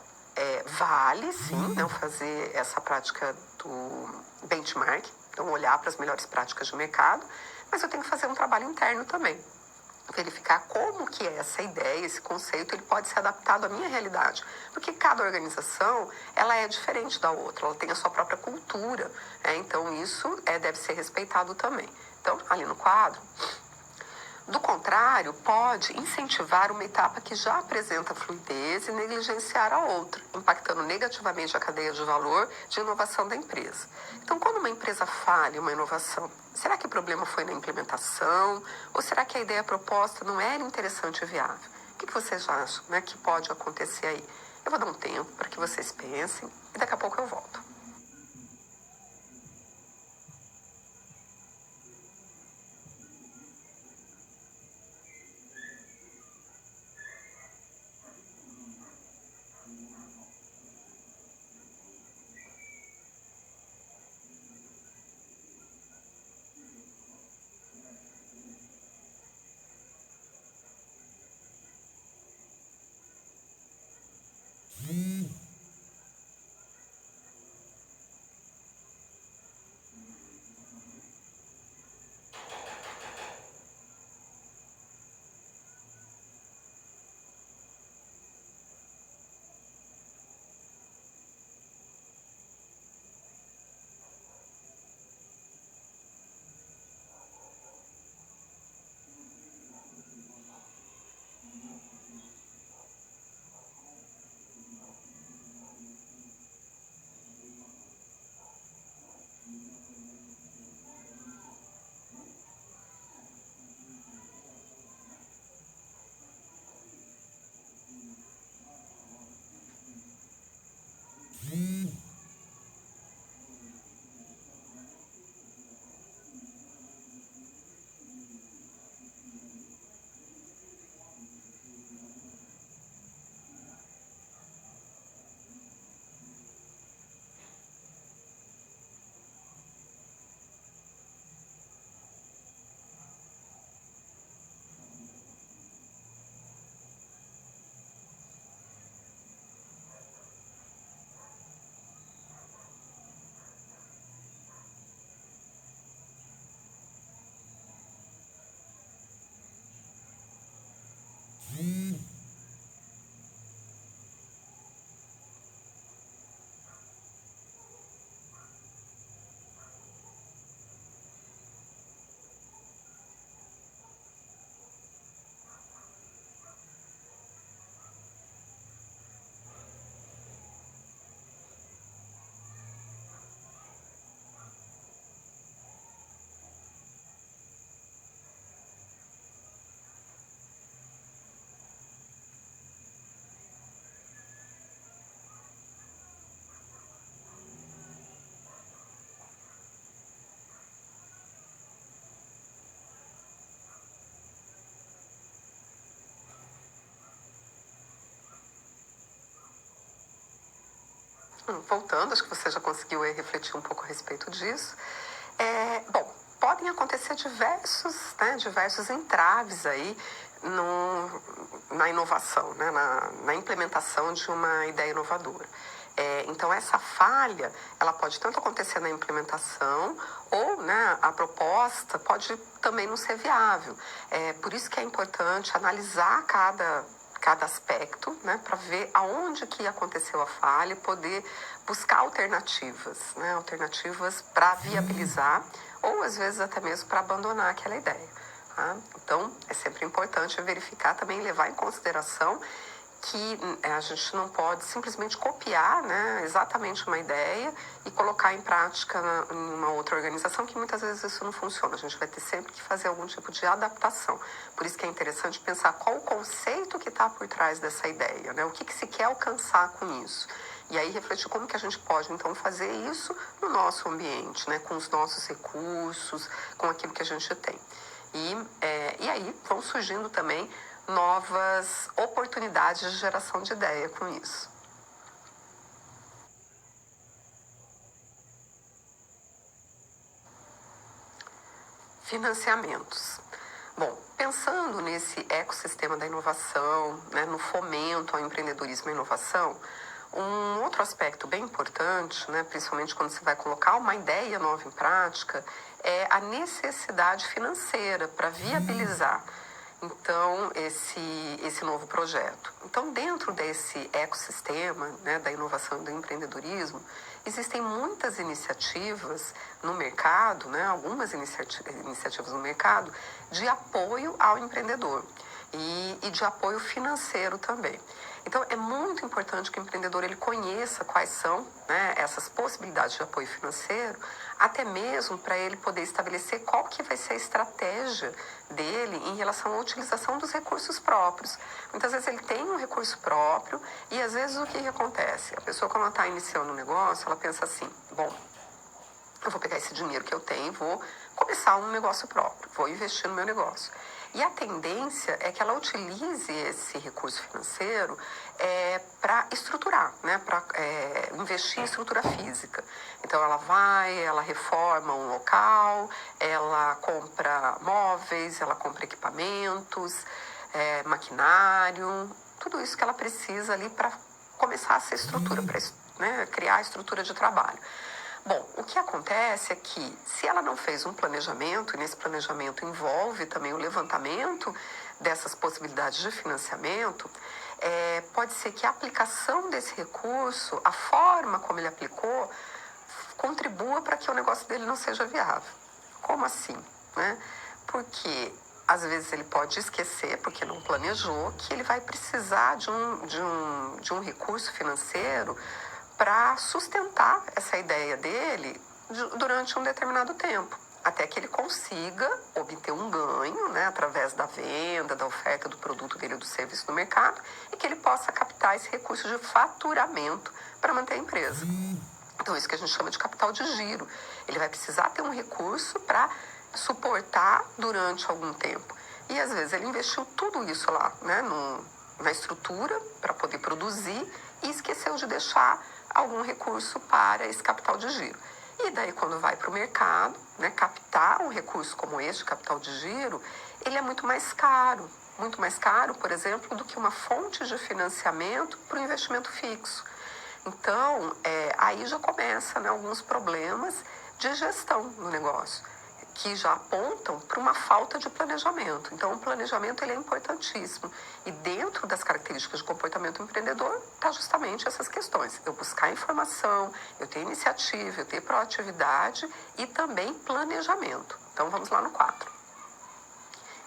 Vale, sim, não fazer essa prática do benchmark, então olhar para as melhores práticas de mercado, mas eu tenho que fazer um trabalho interno também. Verificar como que essa ideia, esse conceito, ele pode ser adaptado à minha realidade. Porque cada organização, ela é diferente da outra, ela tem a sua própria cultura, então isso deve ser respeitado também. Então, ali no quadro. Do contrário, pode incentivar uma etapa que já apresenta fluidez e negligenciar a outra, impactando negativamente a cadeia de valor de inovação da empresa. Então, quando uma empresa falha uma inovação, será que o problema foi na implementação? Ou será que a ideia proposta não era interessante e viável? O que vocês acham, né, que pode acontecer aí? Eu vou dar um tempo para que vocês pensem e daqui a pouco eu volto. Voltando, acho que você já conseguiu refletir um pouco a respeito disso. Bom, podem acontecer diversos entraves aí na inovação, né, na implementação de uma ideia inovadora. Então, essa falha, ela pode tanto acontecer na implementação ou, né, a proposta pode também não ser viável. Por isso que é importante analisar cada aspecto, né, para ver aonde que aconteceu a falha e poder buscar alternativas, né, alternativas para viabilizar ou, às vezes, até mesmo para abandonar aquela ideia. Tá? Então, é sempre importante verificar também, levar em consideração que a gente não pode simplesmente copiar, né, exatamente uma ideia e colocar em prática em uma outra organização, que muitas vezes isso não funciona. A gente vai ter sempre que fazer algum tipo de adaptação. Por isso que é interessante pensar qual o conceito que está por trás dessa ideia, né? O que se quer alcançar com isso. E aí refletir como que a gente pode, então, fazer isso no nosso ambiente, né, com os nossos recursos, com aquilo que a gente tem. E aí vão surgindo também novas oportunidades de geração de ideia com isso. Financiamentos. Bom, pensando nesse ecossistema da inovação, né, no fomento ao empreendedorismo e inovação, um outro aspecto bem importante, né, principalmente quando você vai colocar uma ideia nova em prática, é a necessidade financeira para viabilizar, então, esse novo projeto. Então, dentro desse ecossistema, né, da inovação e do empreendedorismo, existem muitas iniciativas no mercado, né, algumas iniciativas no mercado de apoio ao empreendedor e de apoio financeiro também. Então, é muito importante que o empreendedor ele conheça quais são, né, essas possibilidades de apoio financeiro, até mesmo para ele poder estabelecer qual que vai ser a estratégia dele em relação à utilização dos recursos próprios. Muitas vezes ele tem um recurso próprio e, às vezes, o que acontece? A pessoa, quando ela está iniciando um negócio, ela pensa assim, bom, eu vou pegar esse dinheiro que eu tenho e vou começar um negócio próprio, vou investir no meu negócio. E a tendência é que ela utilize esse recurso financeiro para estruturar, né? Para investir em estrutura física. Então, ela reforma um local, ela compra móveis, ela compra equipamentos, maquinário, tudo isso que ela precisa ali para começar essa estrutura, para, né, criar a estrutura de trabalho. Bom, o que acontece é que se ela não fez um planejamento, e nesse planejamento envolve também o levantamento dessas possibilidades de financiamento, pode ser que a aplicação desse recurso, a forma como ele aplicou, contribua para que o negócio dele não seja viável. Como assim? Né? Porque às vezes ele pode esquecer, porque não planejou, que ele vai precisar de um recurso financeiro para sustentar essa ideia dele durante um determinado tempo, até que ele consiga obter um ganho, né, através da venda, da oferta do produto dele ou do serviço no mercado, e que ele possa captar esse recurso de faturamento para manter a empresa. Então, isso que a gente chama de capital de giro. Ele vai precisar ter um recurso para suportar durante algum tempo. E, às vezes, ele investiu tudo isso lá, né, na estrutura para poder produzir e esqueceu de deixar algum recurso para esse capital de giro. E daí, quando vai para o mercado, né, captar um recurso como esse, capital de giro, ele é muito mais caro, por exemplo, do que uma fonte de financiamento para o investimento fixo. Então, aí já começa, né, alguns problemas de gestão no negócio, que já apontam para uma falta de planejamento. Então, o planejamento ele é importantíssimo. E dentro das características de comportamento empreendedor, está justamente essas questões. Eu buscar informação, eu ter iniciativa, eu ter proatividade e também planejamento. Então, vamos lá no 4.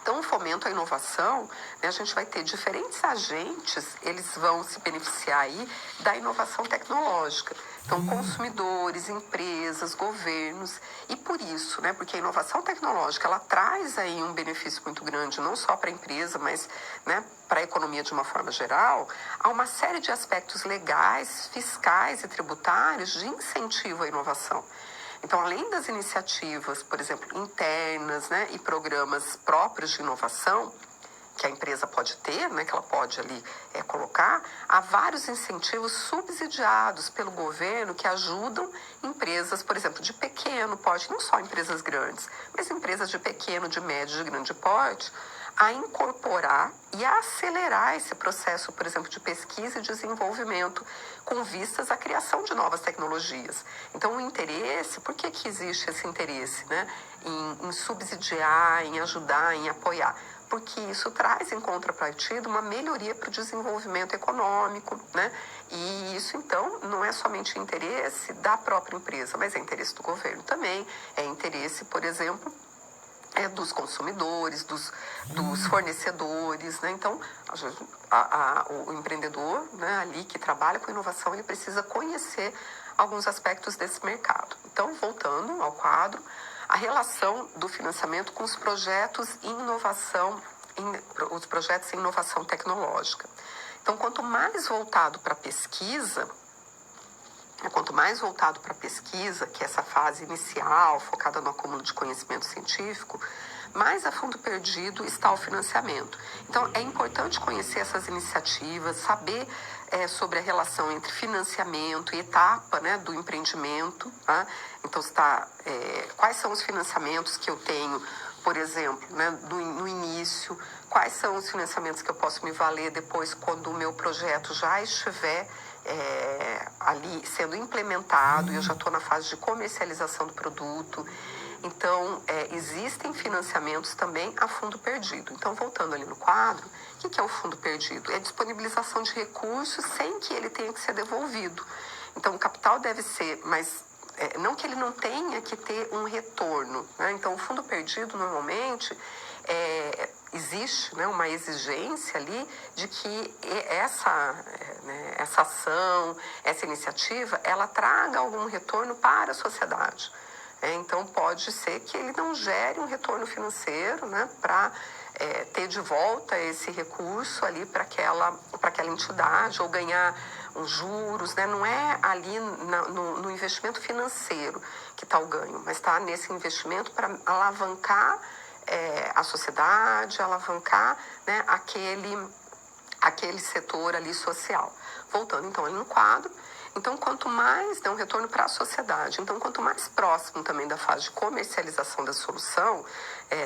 Então, o fomento à inovação, né, a gente vai ter diferentes agentes, eles vão se beneficiar aí da inovação tecnológica. Então, consumidores, empresas, governos, e por isso, né, porque a inovação tecnológica, ela traz aí um benefício muito grande, não só para a empresa, mas, né, para a economia de uma forma geral, há uma série de aspectos legais, fiscais e tributários de incentivo à inovação. Então, além das iniciativas, por exemplo, internas, né, e programas próprios de inovação, que a empresa pode ter, né, que ela pode ali colocar, há vários incentivos subsidiados pelo governo que ajudam empresas, por exemplo, de pequeno porte, não só empresas grandes, mas empresas de pequeno, de médio, de grande porte, a incorporar e a acelerar esse processo, por exemplo, de pesquisa e desenvolvimento com vistas à criação de novas tecnologias. Então, o interesse, por que existe esse interesse, né? Em subsidiar, em ajudar, em apoiar? Porque isso traz em contrapartida uma melhoria para o desenvolvimento econômico, né? E isso, então, não é somente interesse da própria empresa, mas é interesse do governo também, é interesse, por exemplo, dos consumidores, dos fornecedores, né? Então, o empreendedor, né, ali que trabalha com inovação, ele precisa conhecer alguns aspectos desse mercado. Então, voltando ao quadro, a relação do financiamento com os projetos em inovação, os projetos em inovação tecnológica. Então, quanto mais voltado para a pesquisa, que é essa fase inicial, focada no acúmulo de conhecimento científico, mais a fundo perdido está o financiamento. Então, é importante conhecer essas iniciativas, saber sobre a relação entre financiamento e etapa, né, do empreendimento. Tá? Então, quais são os financiamentos que eu tenho, por exemplo, né, no início, quais são os financiamentos que eu posso me valer depois, quando o meu projeto já estiver ali sendo implementado e eu já estou na fase de comercialização do produto. Então, existem financiamentos também a fundo perdido. Então, voltando ali no quadro, o que é o fundo perdido? É a disponibilização de recursos sem que ele tenha que ser devolvido. Então, o capital deve ser, mas não que ele não tenha que ter um retorno, né? Então, o fundo perdido, normalmente, existe, né, uma exigência ali de que essa ação, essa iniciativa, ela traga algum retorno para a sociedade. Então, pode ser que ele não gere um retorno financeiro, né, para ter de volta esse recurso ali para aquela entidade, ou ganhar uns juros, né? Não é ali no investimento financeiro que está o ganho, mas está nesse investimento para alavancar a sociedade, alavancar, né, aquele setor ali social. Voltando então ali no quadro, então quanto mais um retorno para a sociedade, então quanto mais próximo também da fase de comercialização da solução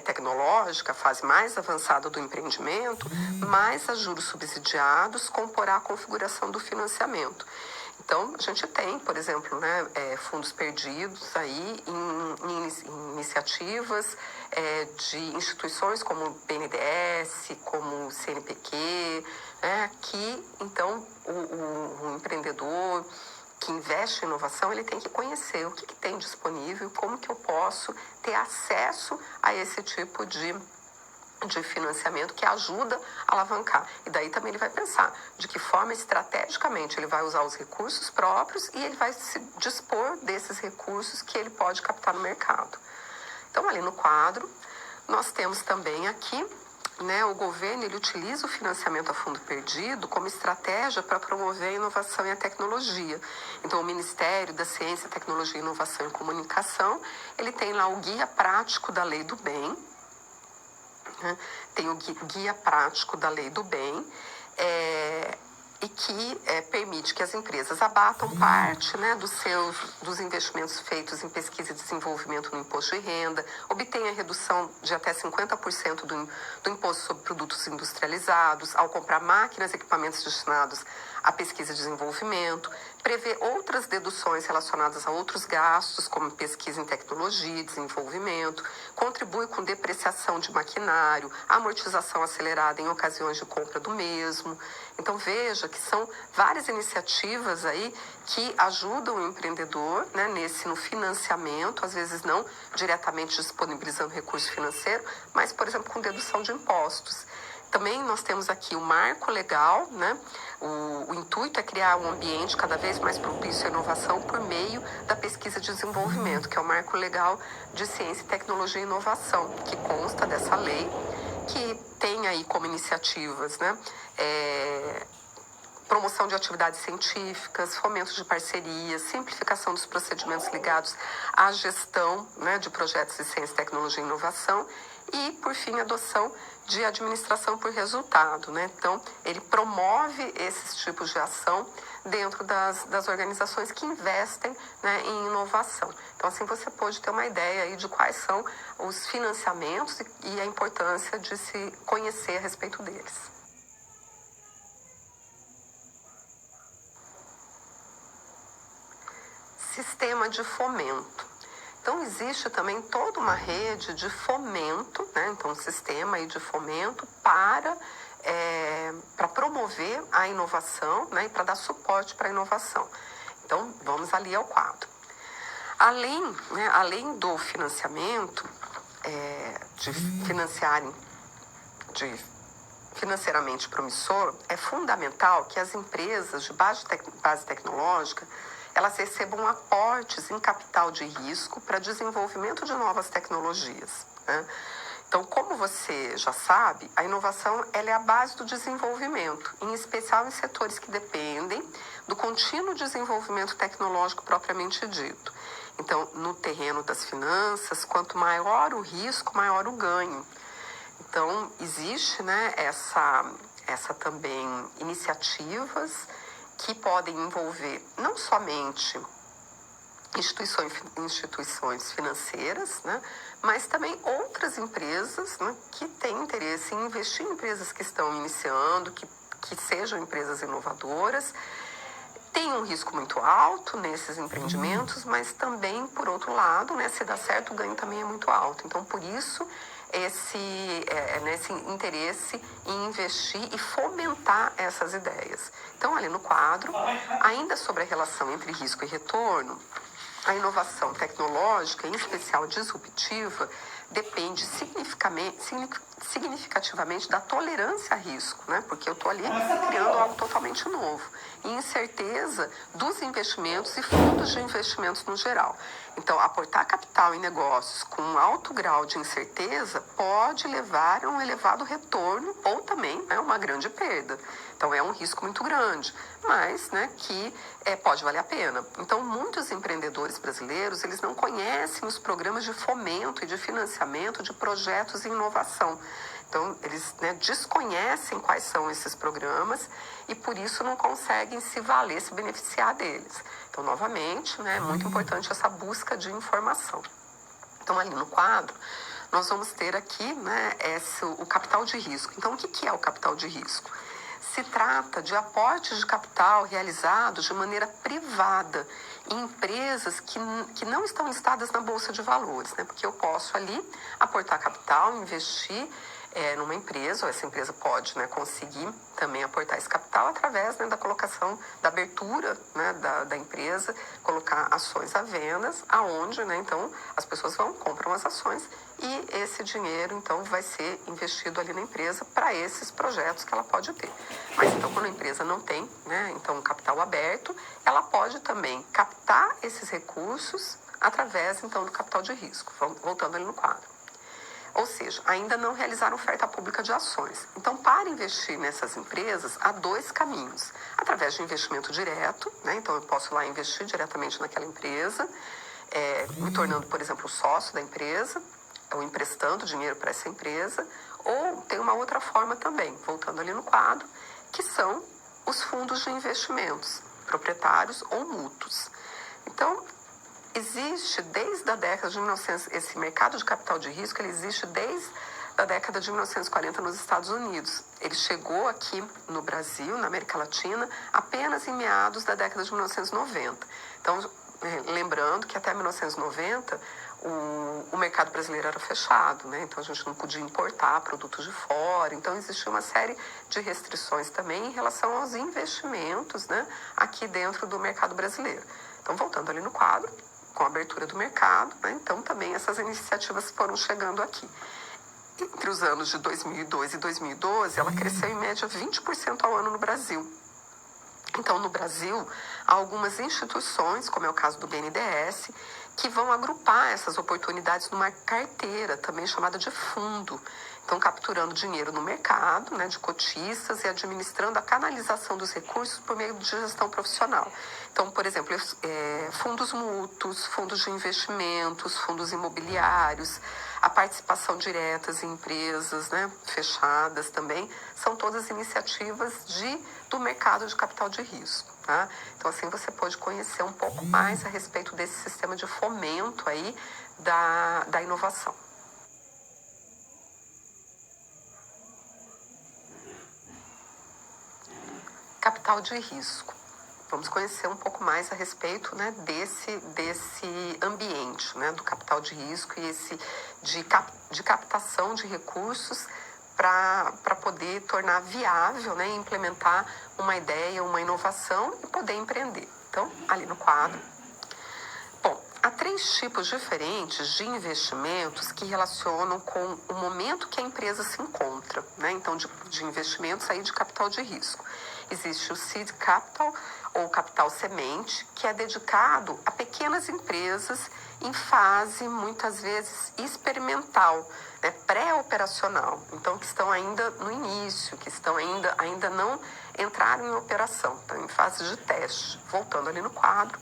tecnológica, a fase mais avançada do empreendimento, mais a juros subsidiados comporá a configuração do financiamento. Então, a gente tem, por exemplo, né, fundos perdidos aí em iniciativas de instituições como o BNDES, como o CNPq, né, que, então, o empreendedor que investe em inovação, ele tem que conhecer o que tem disponível, como que eu posso ter acesso a esse tipo de financiamento que ajuda a alavancar. E daí também ele vai pensar de que forma estrategicamente ele vai usar os recursos próprios e ele vai se dispor desses recursos que ele pode captar no mercado. Então, ali no quadro, nós temos também aqui, né, o governo ele utiliza o financiamento a fundo perdido como estratégia para promover a inovação e a tecnologia. Então, o Ministério da Ciência, Tecnologia, Inovação e Comunicação, ele tem lá o Guia Prático da Lei do Bem, tem o Guia Prático da Lei do Bem, e que permite que as empresas abatam parte, né, dos investimentos feitos em pesquisa e desenvolvimento no imposto de renda, obtenha redução de até 50% do imposto sobre produtos industrializados, ao comprar máquinas e equipamentos destinados à pesquisa e desenvolvimento, prevê outras deduções relacionadas a outros gastos, como pesquisa em tecnologia e desenvolvimento, contribui com depreciação de maquinário, amortização acelerada em ocasiões de compra do mesmo. Então, veja que são várias iniciativas aí que ajudam o empreendedor, né, no financiamento, às vezes não diretamente disponibilizando recurso financeiro, mas, por exemplo, com dedução de impostos. Também nós temos aqui o marco legal, né? O intuito é criar um ambiente cada vez mais propício à inovação por meio da pesquisa e desenvolvimento, que é o marco legal de ciência, tecnologia e inovação, que consta dessa lei, que tem aí como iniciativas, né, promoção de atividades científicas, fomento de parcerias, simplificação dos procedimentos ligados à gestão, né, de projetos de ciência, tecnologia e inovação e, por fim, adoção de administração por resultado, né? Então, ele promove esses tipos de ação dentro das organizações que investem, né, em inovação. Então, assim, você pode ter uma ideia aí de quais são os financiamentos e a importância de se conhecer a respeito deles. Sistema de fomento. Então, existe também toda uma rede de fomento, né? Então, um sistema aí de fomento para promover a inovação, né? E para dar suporte para a inovação. Então, vamos ali ao quadro. Além do financiamento, de financeiramente promissor, é fundamental que as empresas de base tecnológica elas recebam aportes em capital de risco para desenvolvimento de novas tecnologias, né? Então, como você já sabe, a inovação ela é a base do desenvolvimento, em especial em setores que dependem do contínuo desenvolvimento tecnológico propriamente dito. Então, no terreno das finanças, quanto maior o risco, maior o ganho. Então, existe, né, essa também iniciativas que podem envolver não somente instituições financeiras, né, mas também outras empresas, né, que têm interesse em investir em empresas que estão iniciando, que sejam empresas inovadoras. Tem um risco muito alto nesses empreendimentos, mas também, por outro lado, né, se dá certo, o ganho também é muito alto. Então, por isso, esse interesse em investir e fomentar essas ideias. Então, ali no quadro, ainda sobre a relação entre risco e retorno, a inovação tecnológica, em especial disruptiva, depende significativamente da tolerância a risco, né? Porque eu estou ali criando algo totalmente novo. E incerteza dos investimentos e fundos de investimentos no geral. Então, aportar capital em negócios com um alto grau de incerteza pode levar a um elevado retorno ou também, né, uma grande perda. Então, é um risco muito grande, mas, né, que pode valer a pena. Então, muitos empreendedores brasileiros, eles não conhecem os programas de fomento e de financiamento de projetos em inovação. Então, eles, né, desconhecem quais são esses programas e, por isso, não conseguem se valer, se beneficiar deles. Então, novamente, né, é muito importante essa busca de informação. Então, ali no quadro, nós vamos ter aqui, né, o capital de risco. Então, o que é o capital de risco? Se trata de aportes de capital realizados de maneira privada em empresas que não estão listadas na Bolsa de Valores, né? Porque eu posso ali aportar capital, investir numa empresa, ou essa empresa pode, né, conseguir também aportar esse capital através, né, da colocação, da abertura, né, da empresa, colocar ações à venda, aonde, né, então as pessoas compram as ações e esse dinheiro então vai ser investido ali na empresa para esses projetos que ela pode ter. Mas então quando a empresa não tem, né, então um capital aberto, ela pode também captar esses recursos através então do capital de risco. Voltando ali no quadro. Ou seja, ainda não realizaram oferta pública de ações. Então, para investir nessas empresas, há dois caminhos. Através de investimento direto, né? Então eu posso lá investir diretamente naquela empresa, me tornando, por exemplo, sócio da empresa, ou emprestando dinheiro para essa empresa, ou tem uma outra forma também, voltando ali no quadro, que são os fundos de investimentos, proprietários ou mútuos. Então, existe desde a década de 1900, esse mercado de capital de risco, ele existe desde a década de 1940 nos Estados Unidos. Ele chegou aqui no Brasil, na América Latina, apenas em meados da década de 1990. Então, lembrando que até 1990, o mercado brasileiro era fechado, né? Então a gente não podia importar produtos de fora, então existia uma série de restrições também em relação aos investimentos, né, aqui dentro do mercado brasileiro. Então, voltando ali no quadro, com a abertura do mercado, né? Então também essas iniciativas foram chegando aqui. Entre os anos de 2002 e 2012, ela cresceu em média 20% ao ano no Brasil. Então, no Brasil, há algumas instituições, como é o caso do BNDES, que vão agrupar essas oportunidades numa carteira, também chamada de fundo. Então, capturando dinheiro no mercado, né, de cotistas e administrando a canalização dos recursos por meio de gestão profissional. Então, por exemplo, fundos mútuos, fundos de investimentos, fundos imobiliários, a participação diretas em empresas, né, fechadas também, são todas iniciativas do mercado de capital de risco. tá? Então, assim, você pode conhecer um pouco mais a respeito desse sistema de fomento aí da inovação. Capital de risco. Vamos conhecer um pouco mais a respeito, né, desse ambiente, né, do capital de risco e de captação de recursos para poder tornar viável, né, implementar uma ideia, uma inovação e poder empreender. Então, ali no quadro. Bom, há 3 tipos diferentes de investimentos que relacionam com o momento que a empresa se encontra, né? Então, de investimentos aí de capital de risco. Existe o seed capital, ou capital semente, que é dedicado a pequenas empresas em fase, muitas vezes, experimental, né? Pré-operacional. Então, que estão ainda no início, que estão ainda não entraram em operação, estão em fase de teste. Voltando ali no quadro.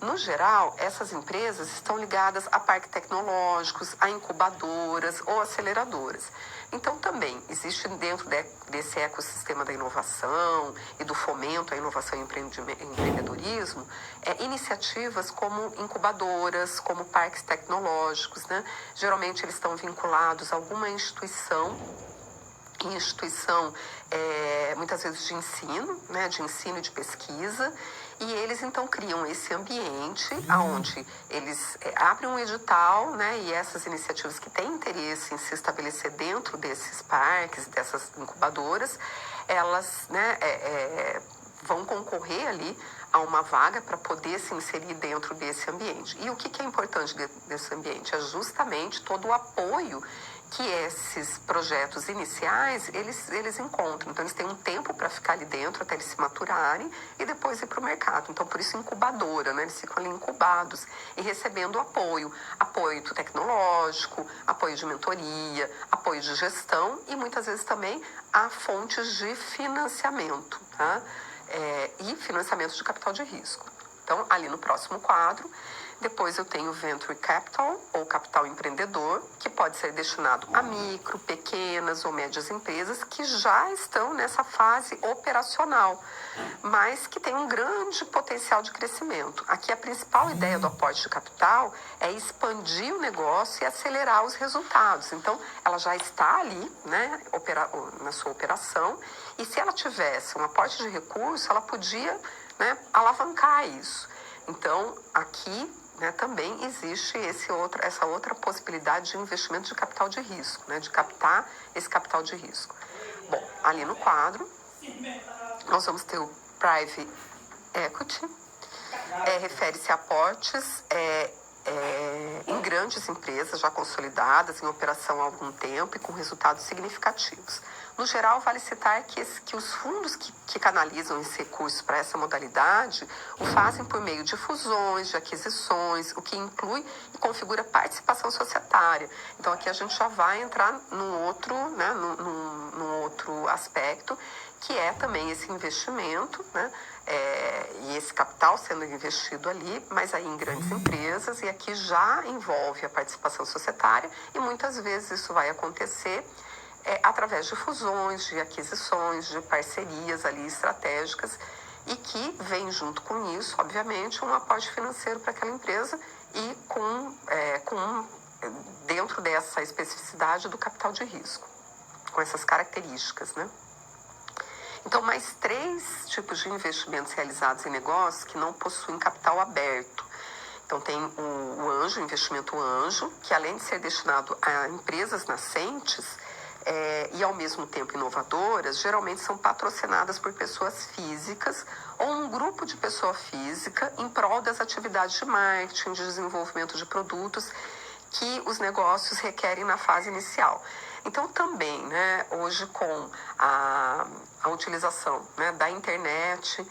No geral, essas empresas estão ligadas a parques tecnológicos, a incubadoras ou aceleradoras. Então, também existe dentro desse ecossistema da inovação e do fomento à inovação e empreendedorismo, iniciativas como incubadoras, como parques tecnológicos, né? Geralmente, eles estão vinculados a alguma instituição, muitas vezes de ensino, né, de ensino e de pesquisa, e eles então criam esse ambiente onde eles abrem um edital, né, e essas iniciativas que têm interesse em se estabelecer dentro desses parques, dessas incubadoras, elas, né, vão concorrer ali a uma vaga para poder se inserir dentro desse ambiente. E o que é importante desse ambiente? É justamente todo o apoio que esses projetos iniciais, eles encontram. Então, eles têm um tempo para ficar ali dentro, até eles se maturarem, e depois ir para o mercado. Então, por isso, incubadora, né? Eles ficam ali incubados e recebendo apoio tecnológico, apoio de mentoria, apoio de gestão e, muitas vezes, também há fontes de financiamento, tá? E financiamento de capital de risco. Então, ali no próximo quadro, depois eu tenho Venture Capital, ou capital empreendedor, que pode ser destinado a micro, pequenas ou médias empresas que já estão nessa fase operacional, mas que tem um grande potencial de crescimento. Aqui a principal ideia do aporte de capital é expandir o negócio e acelerar os resultados. Então, ela já está ali, né, na sua operação, e se ela tivesse um aporte de recurso, ela podia, né, alavancar isso. Então, aqui, né, também existe essa outra possibilidade de investimento de capital de risco, né, de captar esse capital de risco. Bom, ali no quadro, nós vamos ter o Private Equity, refere-se a aportes em grandes empresas já consolidadas, em operação há algum tempo e com resultados significativos. No geral, vale citar que os fundos que canalizam esses recursos para essa modalidade o fazem por meio de fusões, de aquisições, o que inclui e configura participação societária. Então, aqui a gente já vai entrar num outro aspecto, que é também esse investimento, né? E esse capital sendo investido ali, mas aí em grandes empresas, e aqui já envolve a participação societária, e muitas vezes isso vai acontecer através de fusões, de aquisições, de parcerias ali estratégicas, e que vem junto com isso, obviamente, um aporte financeiro para aquela empresa e dentro dessa especificidade do capital de risco, com essas características, né? Então, mais 3 tipos de investimentos realizados em negócios que não possuem capital aberto. Então, tem o anjo, o investimento anjo, que além de ser destinado a empresas nascentes e ao mesmo tempo inovadoras, geralmente são patrocinadas por pessoas físicas ou um grupo de pessoa física em prol das atividades de marketing, de desenvolvimento de produtos que os negócios requerem na fase inicial. Então, também, né, hoje com a utilização, né, da internet,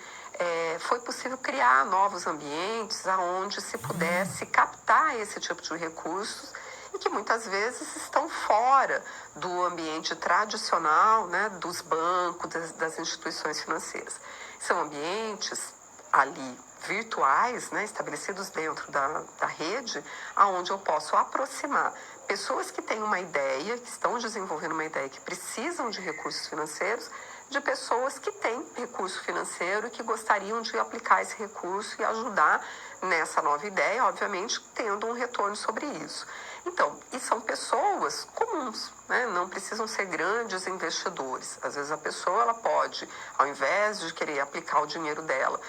foi possível criar novos ambientes onde se pudesse captar esse tipo de recursos e que muitas vezes estão fora do ambiente tradicional, né, dos bancos, das instituições financeiras. São ambientes ali virtuais, né, estabelecidos dentro da rede, onde eu posso aproximar pessoas que têm uma ideia, que estão desenvolvendo uma ideia, que precisam de recursos financeiros, de pessoas que têm recurso financeiro e que gostariam de aplicar esse recurso e ajudar nessa nova ideia, obviamente, tendo um retorno sobre isso. Então, e são pessoas comuns, né? Não precisam ser grandes investidores. Às vezes a pessoa ela pode, ao invés de querer aplicar o dinheiro dela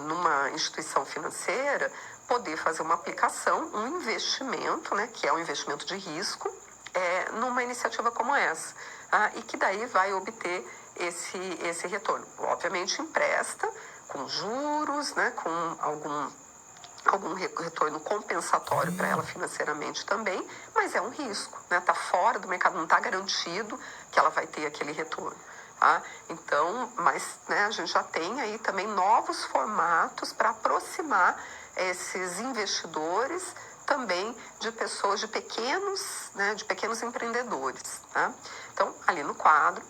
numa instituição financeira, poder fazer uma aplicação, um investimento, né? Que é um investimento de risco, numa iniciativa como essa. E que daí vai obter esse retorno. Obviamente empresta com juros, né? Com algum retorno compensatório para ela financeiramente também, mas é um risco, né? Está fora do mercado, não está garantido que ela vai ter aquele retorno. Tá? Então, mas né, a gente já tem aí também novos formatos para aproximar esses investidores também de pessoas, de pequenos empreendedores. Tá? Então, ali no quadro,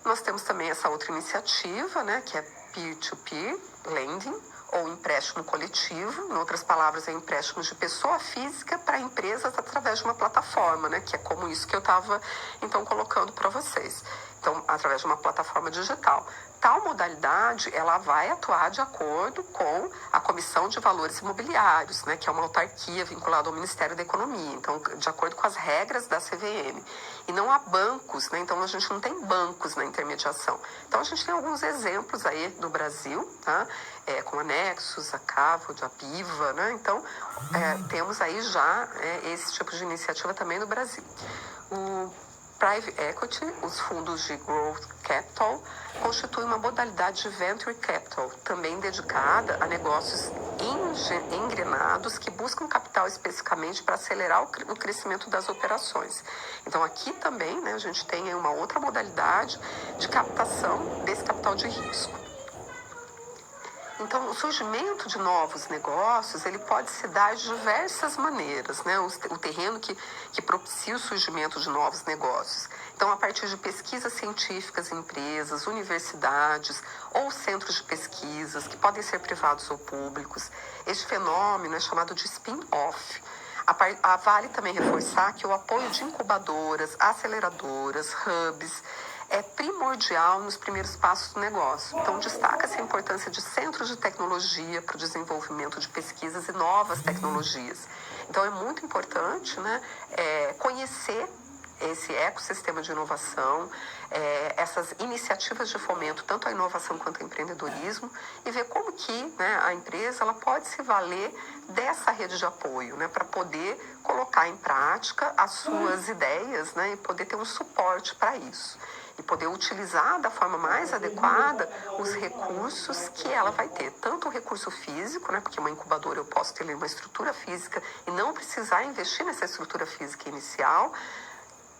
nós temos também essa outra iniciativa, né, que é peer-to-peer lending, ou empréstimo coletivo, em outras palavras, é empréstimo de pessoa física para empresas através de uma plataforma, né? Que é como isso que eu estava, então, colocando para vocês. Então, através de uma plataforma digital. Tal modalidade, ela vai atuar de acordo com a Comissão de Valores Imobiliários, né? Que é uma autarquia vinculada ao Ministério da Economia. Então, de acordo com as regras da CVM. E não há bancos, né? Então, a gente não tem bancos na intermediação. Então, a gente tem alguns exemplos aí no Brasil, tá? Com a Nexus, a Cavod, a Biva, né? Então, temos aí já esse tipo de iniciativa também no Brasil. O Private Equity, os fundos de Growth Capital, constituem uma modalidade de Venture Capital, também dedicada a negócios engrenados que buscam capital especificamente para acelerar o crescimento das operações. Então, aqui também, né, a gente tem uma outra modalidade de captação desse capital de risco. Então, o surgimento de novos negócios, ele pode se dar de diversas maneiras, né? O terreno que propicia o surgimento de novos negócios. Então, a partir de pesquisas científicas em empresas, universidades ou centros de pesquisas, que podem ser privados ou públicos. Este fenômeno é chamado de spin-off. Vale também reforçar que o apoio de incubadoras, aceleradoras, hubs, é primordial nos primeiros passos do negócio. Então, destaca-se a importância de centros de tecnologia para o desenvolvimento de pesquisas e novas tecnologias. Então, é muito importante, né, conhecer esse ecossistema de inovação, essas iniciativas de fomento, tanto à inovação quanto ao empreendedorismo, e ver como que, né, a empresa ela pode se valer dessa rede de apoio, né, para poder colocar em prática as suas ideias, né, e poder ter um suporte para isso. E poder utilizar da forma mais adequada os recursos que ela vai ter. Tanto o recurso físico, né, porque uma incubadora eu posso ter uma estrutura física e não precisar investir nessa estrutura física inicial,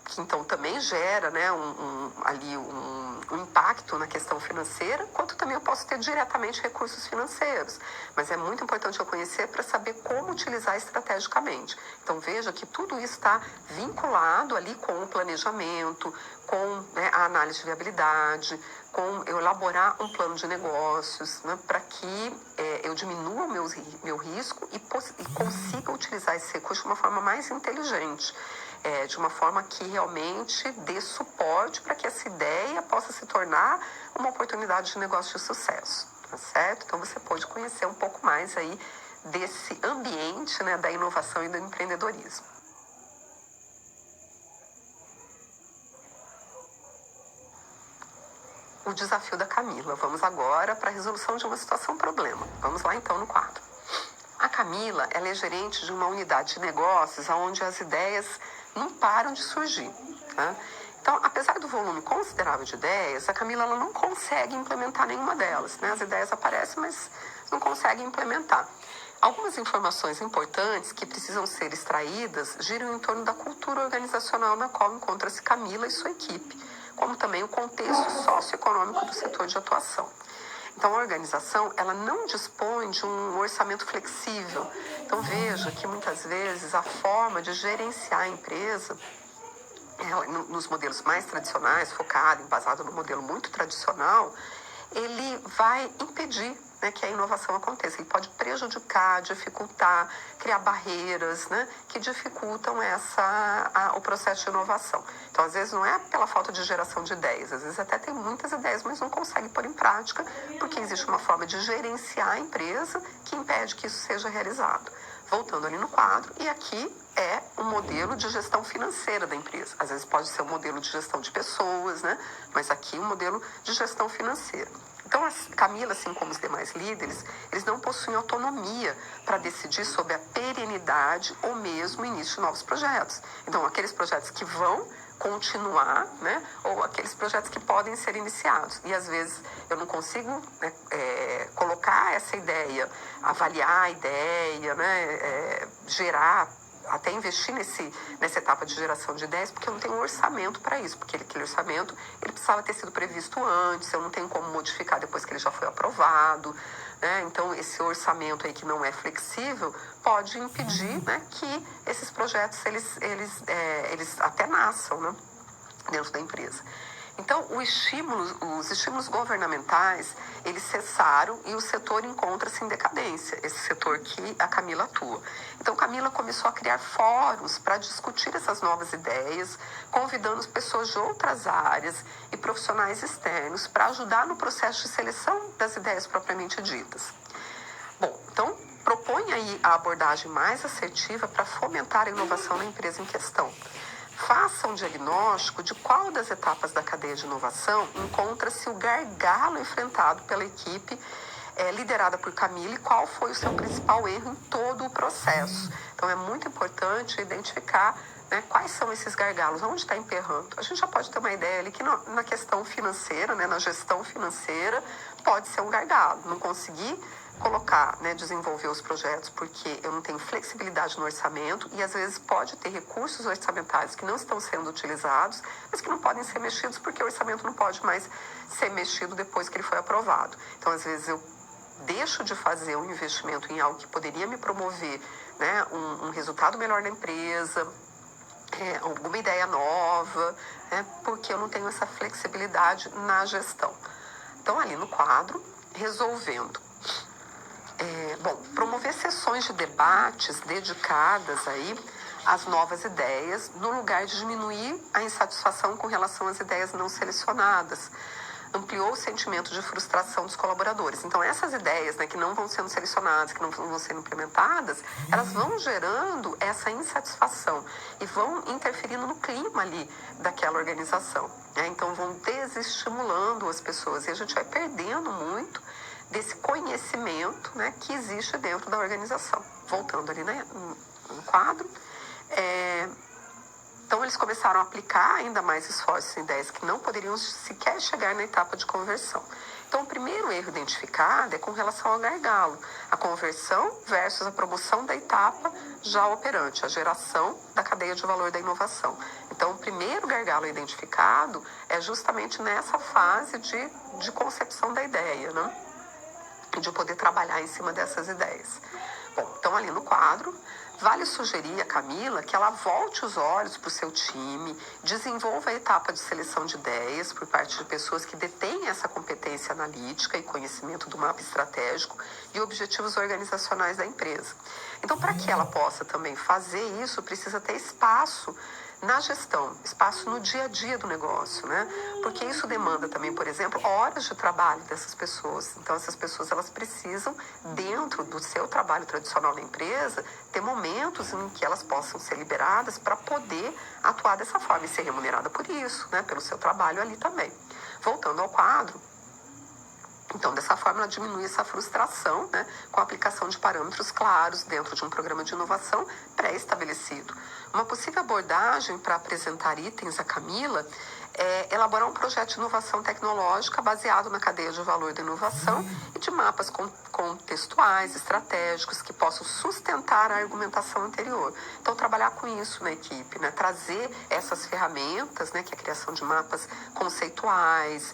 que então também gera, né, um impacto na questão financeira, quanto também eu posso ter diretamente recursos financeiros. Mas é muito importante eu conhecer para saber como utilizar estrategicamente. Então veja que tudo isso está vinculado ali com o planejamento, com, né, a análise de viabilidade, com eu elaborar um plano de negócios, né, para que eu diminua o meu risco e consiga utilizar esse recurso de uma forma mais inteligente. De uma forma que realmente dê suporte para que essa ideia possa se tornar uma oportunidade de negócio de sucesso, tá certo? Então, você pode conhecer um pouco mais aí desse ambiente, né, da inovação e do empreendedorismo. O desafio da Camila. Vamos agora para a resolução de uma situação-problema. Vamos lá, então, no quadro. A Camila, ela é gerente de uma unidade de negócios onde as ideias não param de surgir, tá? Então, apesar do volume considerável de ideias, a Camila ela não consegue implementar nenhuma delas, né? As ideias aparecem, mas não consegue implementar. Algumas informações importantes que precisam ser extraídas giram em torno da cultura organizacional na qual encontra-se Camila e sua equipe, como também o contexto socioeconômico do setor de atuação. Então, a organização, ela não dispõe de um orçamento flexível. Então, veja que muitas vezes a forma de gerenciar a empresa, nos modelos mais tradicionais, focado, embasado no modelo muito tradicional, ele vai impedir né, que a inovação aconteça. Ele pode prejudicar, dificultar, criar barreiras, né, que dificultam o processo de inovação. Então, às vezes, não é pela falta de geração de ideias, às vezes até tem muitas ideias, mas não consegue pôr em prática, porque existe uma forma de gerenciar a empresa que impede que isso seja realizado. Voltando ali no quadro, e aqui é um modelo de gestão financeira da empresa. Às vezes pode ser um modelo de gestão de pessoas, né? Mas aqui um modelo de gestão financeira. Então, a Camila, assim como os demais líderes, eles não possuem autonomia para decidir sobre a perenidade ou mesmo o início de novos projetos. Então, aqueles projetos que vão continuar, né? Ou aqueles projetos que podem ser iniciados. E, às vezes, eu não consigo, né, colocar essa ideia, avaliar a ideia, né? Gerar, até investir nessa etapa de geração de ideias, porque eu não tenho um orçamento para isso, porque aquele orçamento ele precisava ter sido previsto antes, eu não tenho como modificar depois que ele já foi aprovado, né? Então, esse orçamento aí que não é flexível pode impedir, né, que esses projetos eles até nasçam, né, dentro da empresa. Então, os estímulos governamentais, eles cessaram e o setor encontra-se em decadência, esse setor que a Camila atua. Então, Camila começou a criar fóruns para discutir essas novas ideias, convidando pessoas de outras áreas e profissionais externos para ajudar no processo de seleção das ideias propriamente ditas. Bom, então, propõe aí a abordagem mais assertiva para fomentar a inovação na empresa em questão. Faça um diagnóstico de qual das etapas da cadeia de inovação encontra-se o gargalo enfrentado pela equipe liderada por Camila e qual foi o seu principal erro em todo o processo. Então, é muito importante identificar, né, quais são esses gargalos, onde está emperrando. A gente já pode ter uma ideia ali que na questão financeira, né, na gestão financeira, pode ser um gargalo. Não conseguir colocar, né, desenvolver os projetos porque eu não tenho flexibilidade no orçamento e às vezes pode ter recursos orçamentários que não estão sendo utilizados, mas que não podem ser mexidos porque o orçamento não pode mais ser mexido depois que ele foi aprovado. Então, às vezes eu deixo de fazer um investimento em algo que poderia me promover, né, um resultado melhor na empresa, alguma ideia nova, né, porque eu não tenho essa flexibilidade na gestão. Então, ali no quadro, resolvendo. Promover sessões de debates dedicadas aí às novas ideias, no lugar de diminuir a insatisfação com relação às ideias não selecionadas. Ampliou o sentimento de frustração dos colaboradores. Então, essas ideias, né, que não vão sendo selecionadas, que não vão sendo implementadas, elas vão gerando essa insatisfação e vão interferindo no clima ali daquela organização, né? Então, vão desestimulando as pessoas e a gente vai perdendo muito desse conhecimento, né, que existe dentro da organização. Voltando ali, né, no quadro. Então, eles começaram a aplicar ainda mais esforços em ideias que não poderiam sequer chegar na etapa de conversão. Então, o primeiro erro identificado é com relação ao gargalo, a conversão versus a promoção da etapa já operante, a geração da cadeia de valor da inovação. Então, o primeiro gargalo identificado é justamente nessa fase de concepção da ideia, né? De poder trabalhar em cima dessas ideias. Bom, então ali no quadro, vale sugerir a Camila que ela volte os olhos para o seu time, desenvolva a etapa de seleção de ideias por parte de pessoas que detêm essa competência analítica e conhecimento do mapa estratégico e objetivos organizacionais da empresa. Então, para que ela possa também fazer isso, precisa ter espaço na gestão, espaço no dia a dia do negócio, né? Porque isso demanda também, por exemplo, horas de trabalho dessas pessoas. Então, essas pessoas, elas precisam, dentro do seu trabalho tradicional na empresa, ter momentos em que elas possam ser liberadas para poder atuar dessa forma e ser remunerada por isso, né? Pelo seu trabalho ali também. Voltando ao quadro, então, dessa forma, ela diminui essa frustração, né, com a aplicação de parâmetros claros dentro de um programa de inovação pré-estabelecido. Uma possível abordagem para apresentar itens a Camila é elaborar um projeto de inovação tecnológica baseado na cadeia de valor da inovação e de mapas contextuais, estratégicos, que possam sustentar a argumentação anterior. Então, trabalhar com isso na equipe, né? Trazer essas ferramentas, né? Que é a criação de mapas conceituais,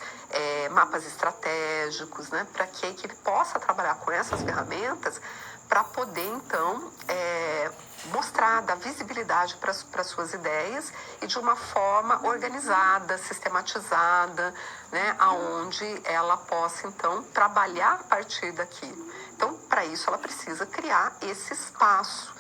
mapas estratégicos, né? Para que a equipe possa trabalhar com essas ferramentas para poder, então, mostrar, dar visibilidade para suas ideias e de uma forma organizada, sistematizada, né, aonde ela possa, então, trabalhar a partir daquilo. Então, para isso, ela precisa criar esse espaço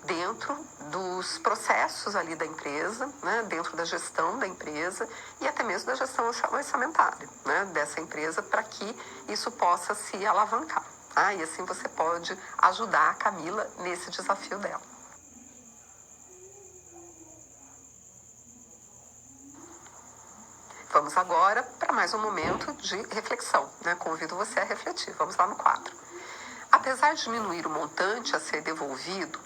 dentro dos processos ali da empresa, né, dentro da gestão da empresa e até mesmo da gestão orçamentária, né, dessa empresa, para que isso possa se alavancar. Tá? E assim você pode ajudar a Camila nesse desafio dela. Vamos agora para mais um momento de reflexão, né? Convido você a refletir. Vamos lá no quadro. Apesar de diminuir o montante a ser devolvido,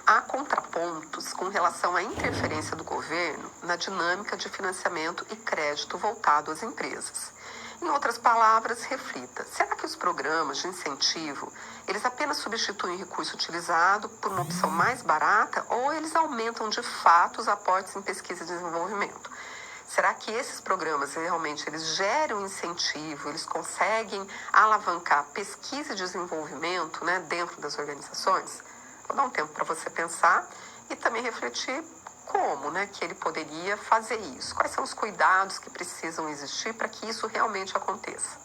há contrapontos com relação à interferência do governo na dinâmica de financiamento e crédito voltado às empresas. Em outras palavras, reflita, será que os programas de incentivo, eles apenas substituem o recurso utilizado por uma opção mais barata ou eles aumentam de fato os aportes em pesquisa e desenvolvimento? Será que esses programas realmente eles geram incentivo, eles conseguem alavancar pesquisa e desenvolvimento, né, dentro das organizações? Vou dar um tempo para você pensar e também refletir como, né, que ele poderia fazer isso. Quais são os cuidados que precisam existir para que isso realmente aconteça?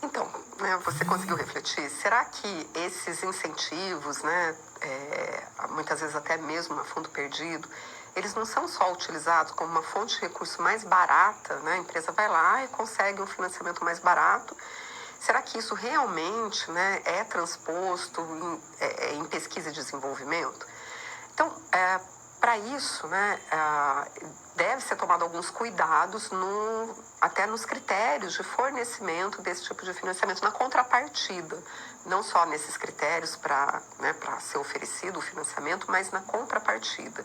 Então, né, você conseguiu refletir? Será que esses incentivos, né, muitas vezes até mesmo a fundo perdido, eles não são só utilizados como uma fonte de recurso mais barata, né? A empresa vai lá e consegue um financiamento mais barato. Será que isso realmente, né, é transposto em pesquisa e desenvolvimento? Então, Para isso, né, deve ser tomado alguns cuidados até nos critérios de fornecimento desse tipo de financiamento, na contrapartida. Não só nesses critérios para ser oferecido o financiamento, mas na contrapartida.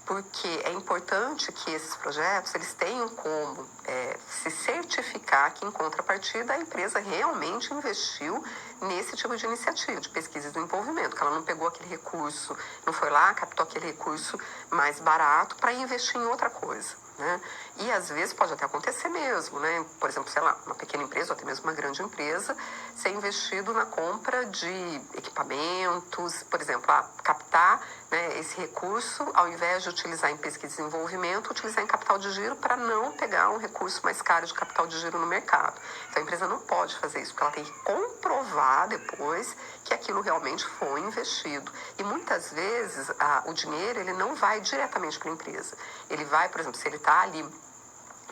Porque é importante que esses projetos eles tenham como se certificar que, em contrapartida, a empresa realmente investiu nesse tipo de iniciativa, de pesquisa e desenvolvimento, que ela não pegou aquele recurso, não foi lá, captou aquele recurso mais barato para investir em outra coisa. Né? E às vezes pode até acontecer mesmo, né? Por exemplo, sei lá, uma pequena empresa ou até mesmo uma grande empresa ser investido na compra de equipamentos, por exemplo, captar, né, esse recurso, ao invés de utilizar em pesquisa e desenvolvimento, utilizar em capital de giro para não pegar um recurso mais caro de capital de giro no mercado. Então a empresa não pode fazer isso, porque ela tem que comprovar depois que aquilo realmente foi investido. E muitas vezes o dinheiro ele não vai diretamente para a empresa. Ele vai, por exemplo, se ele está ali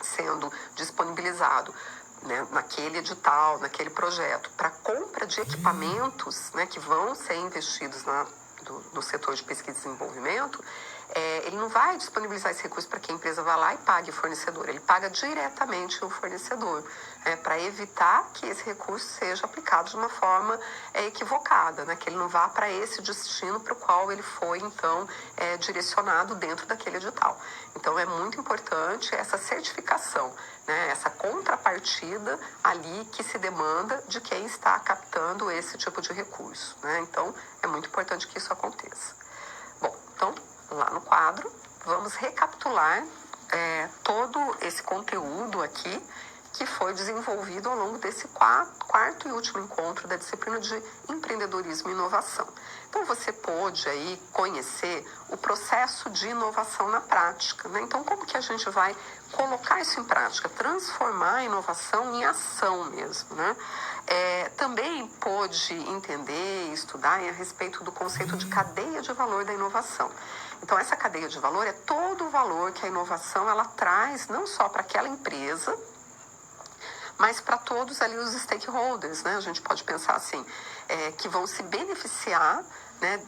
sendo disponibilizado, né, naquele edital, naquele projeto, para compra de equipamentos, né, que vão ser investidos no setor de pesquisa e desenvolvimento, ele não vai disponibilizar esse recurso para que a empresa vá lá e pague o fornecedor. Ele paga diretamente o fornecedor, para evitar que esse recurso seja aplicado de uma forma equivocada, né, que ele não vá para esse destino para o qual ele foi, então, direcionado dentro daquele edital. Então, é muito importante essa certificação, né, essa contrapartida ali que se demanda de quem está captando esse tipo de recurso. Né? Então, é muito importante que isso aconteça. Bom, então, lá no quadro, vamos recapitular todo esse conteúdo aqui que foi desenvolvido ao longo desse quarto e último encontro da disciplina de empreendedorismo e inovação. Então, você pôde aí conhecer o processo de inovação na prática, né? Então, como que a gente vai colocar isso em prática, transformar a inovação em ação mesmo, né? Também pôde entender e estudar a respeito do conceito de cadeia de valor da inovação. Então, essa cadeia de valor é todo o valor que a inovação ela traz, não só para aquela empresa, mas para todos ali os stakeholders, né? A gente pode pensar assim, que vão se beneficiar, né,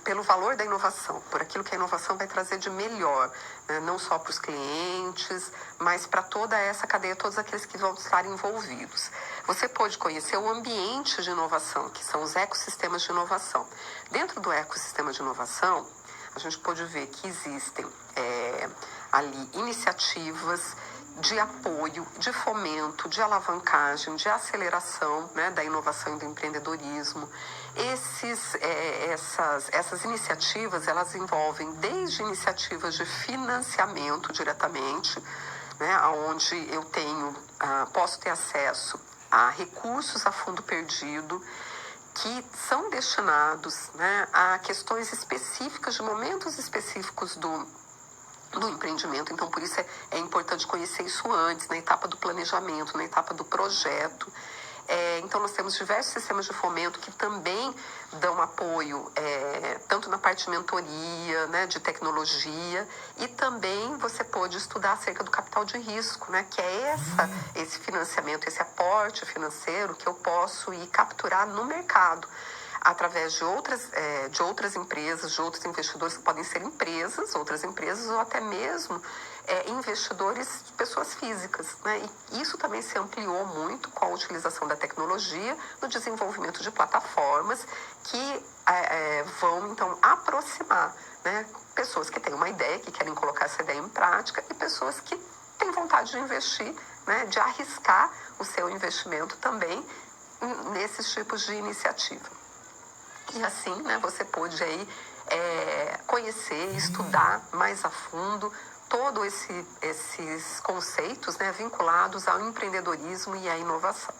pelo valor da inovação, por aquilo que a inovação vai trazer de melhor, né? Não só para os clientes, mas para toda essa cadeia, todos aqueles que vão estar envolvidos. Você pode conhecer o ambiente de inovação, que são os ecossistemas de inovação. Dentro do ecossistema de inovação, a gente pode ver que existem ali iniciativas de apoio, de fomento, de alavancagem, de aceleração, né, da inovação e do empreendedorismo. Essas iniciativas, elas envolvem desde iniciativas de financiamento diretamente, né, onde eu posso ter acesso a recursos a fundo perdido, que são destinados, né, a questões específicas, de momentos específicos do empreendimento. Então, por isso é importante conhecer isso antes, na etapa do planejamento, na etapa do projeto. Então, nós temos diversos sistemas de fomento que também dão apoio, tanto na parte de mentoria, né, de tecnologia, e também você pode estudar acerca do capital de risco, né, que é esse financiamento, esse aporte financeiro que eu posso ir capturar no mercado, através de outras empresas, de outros investidores, que podem ser outras empresas, ou até mesmo investidores, pessoas físicas. Né? E isso também se ampliou muito com a utilização da tecnologia no desenvolvimento de plataformas que vão, então, aproximar, né, pessoas que têm uma ideia, que querem colocar essa ideia em prática, e pessoas que têm vontade de investir, né, de arriscar o seu investimento também nesses tipos de iniciativa. E assim, né, você pôde aí conhecer, estudar mais a fundo todos esses conceitos, né, vinculados ao empreendedorismo e à inovação.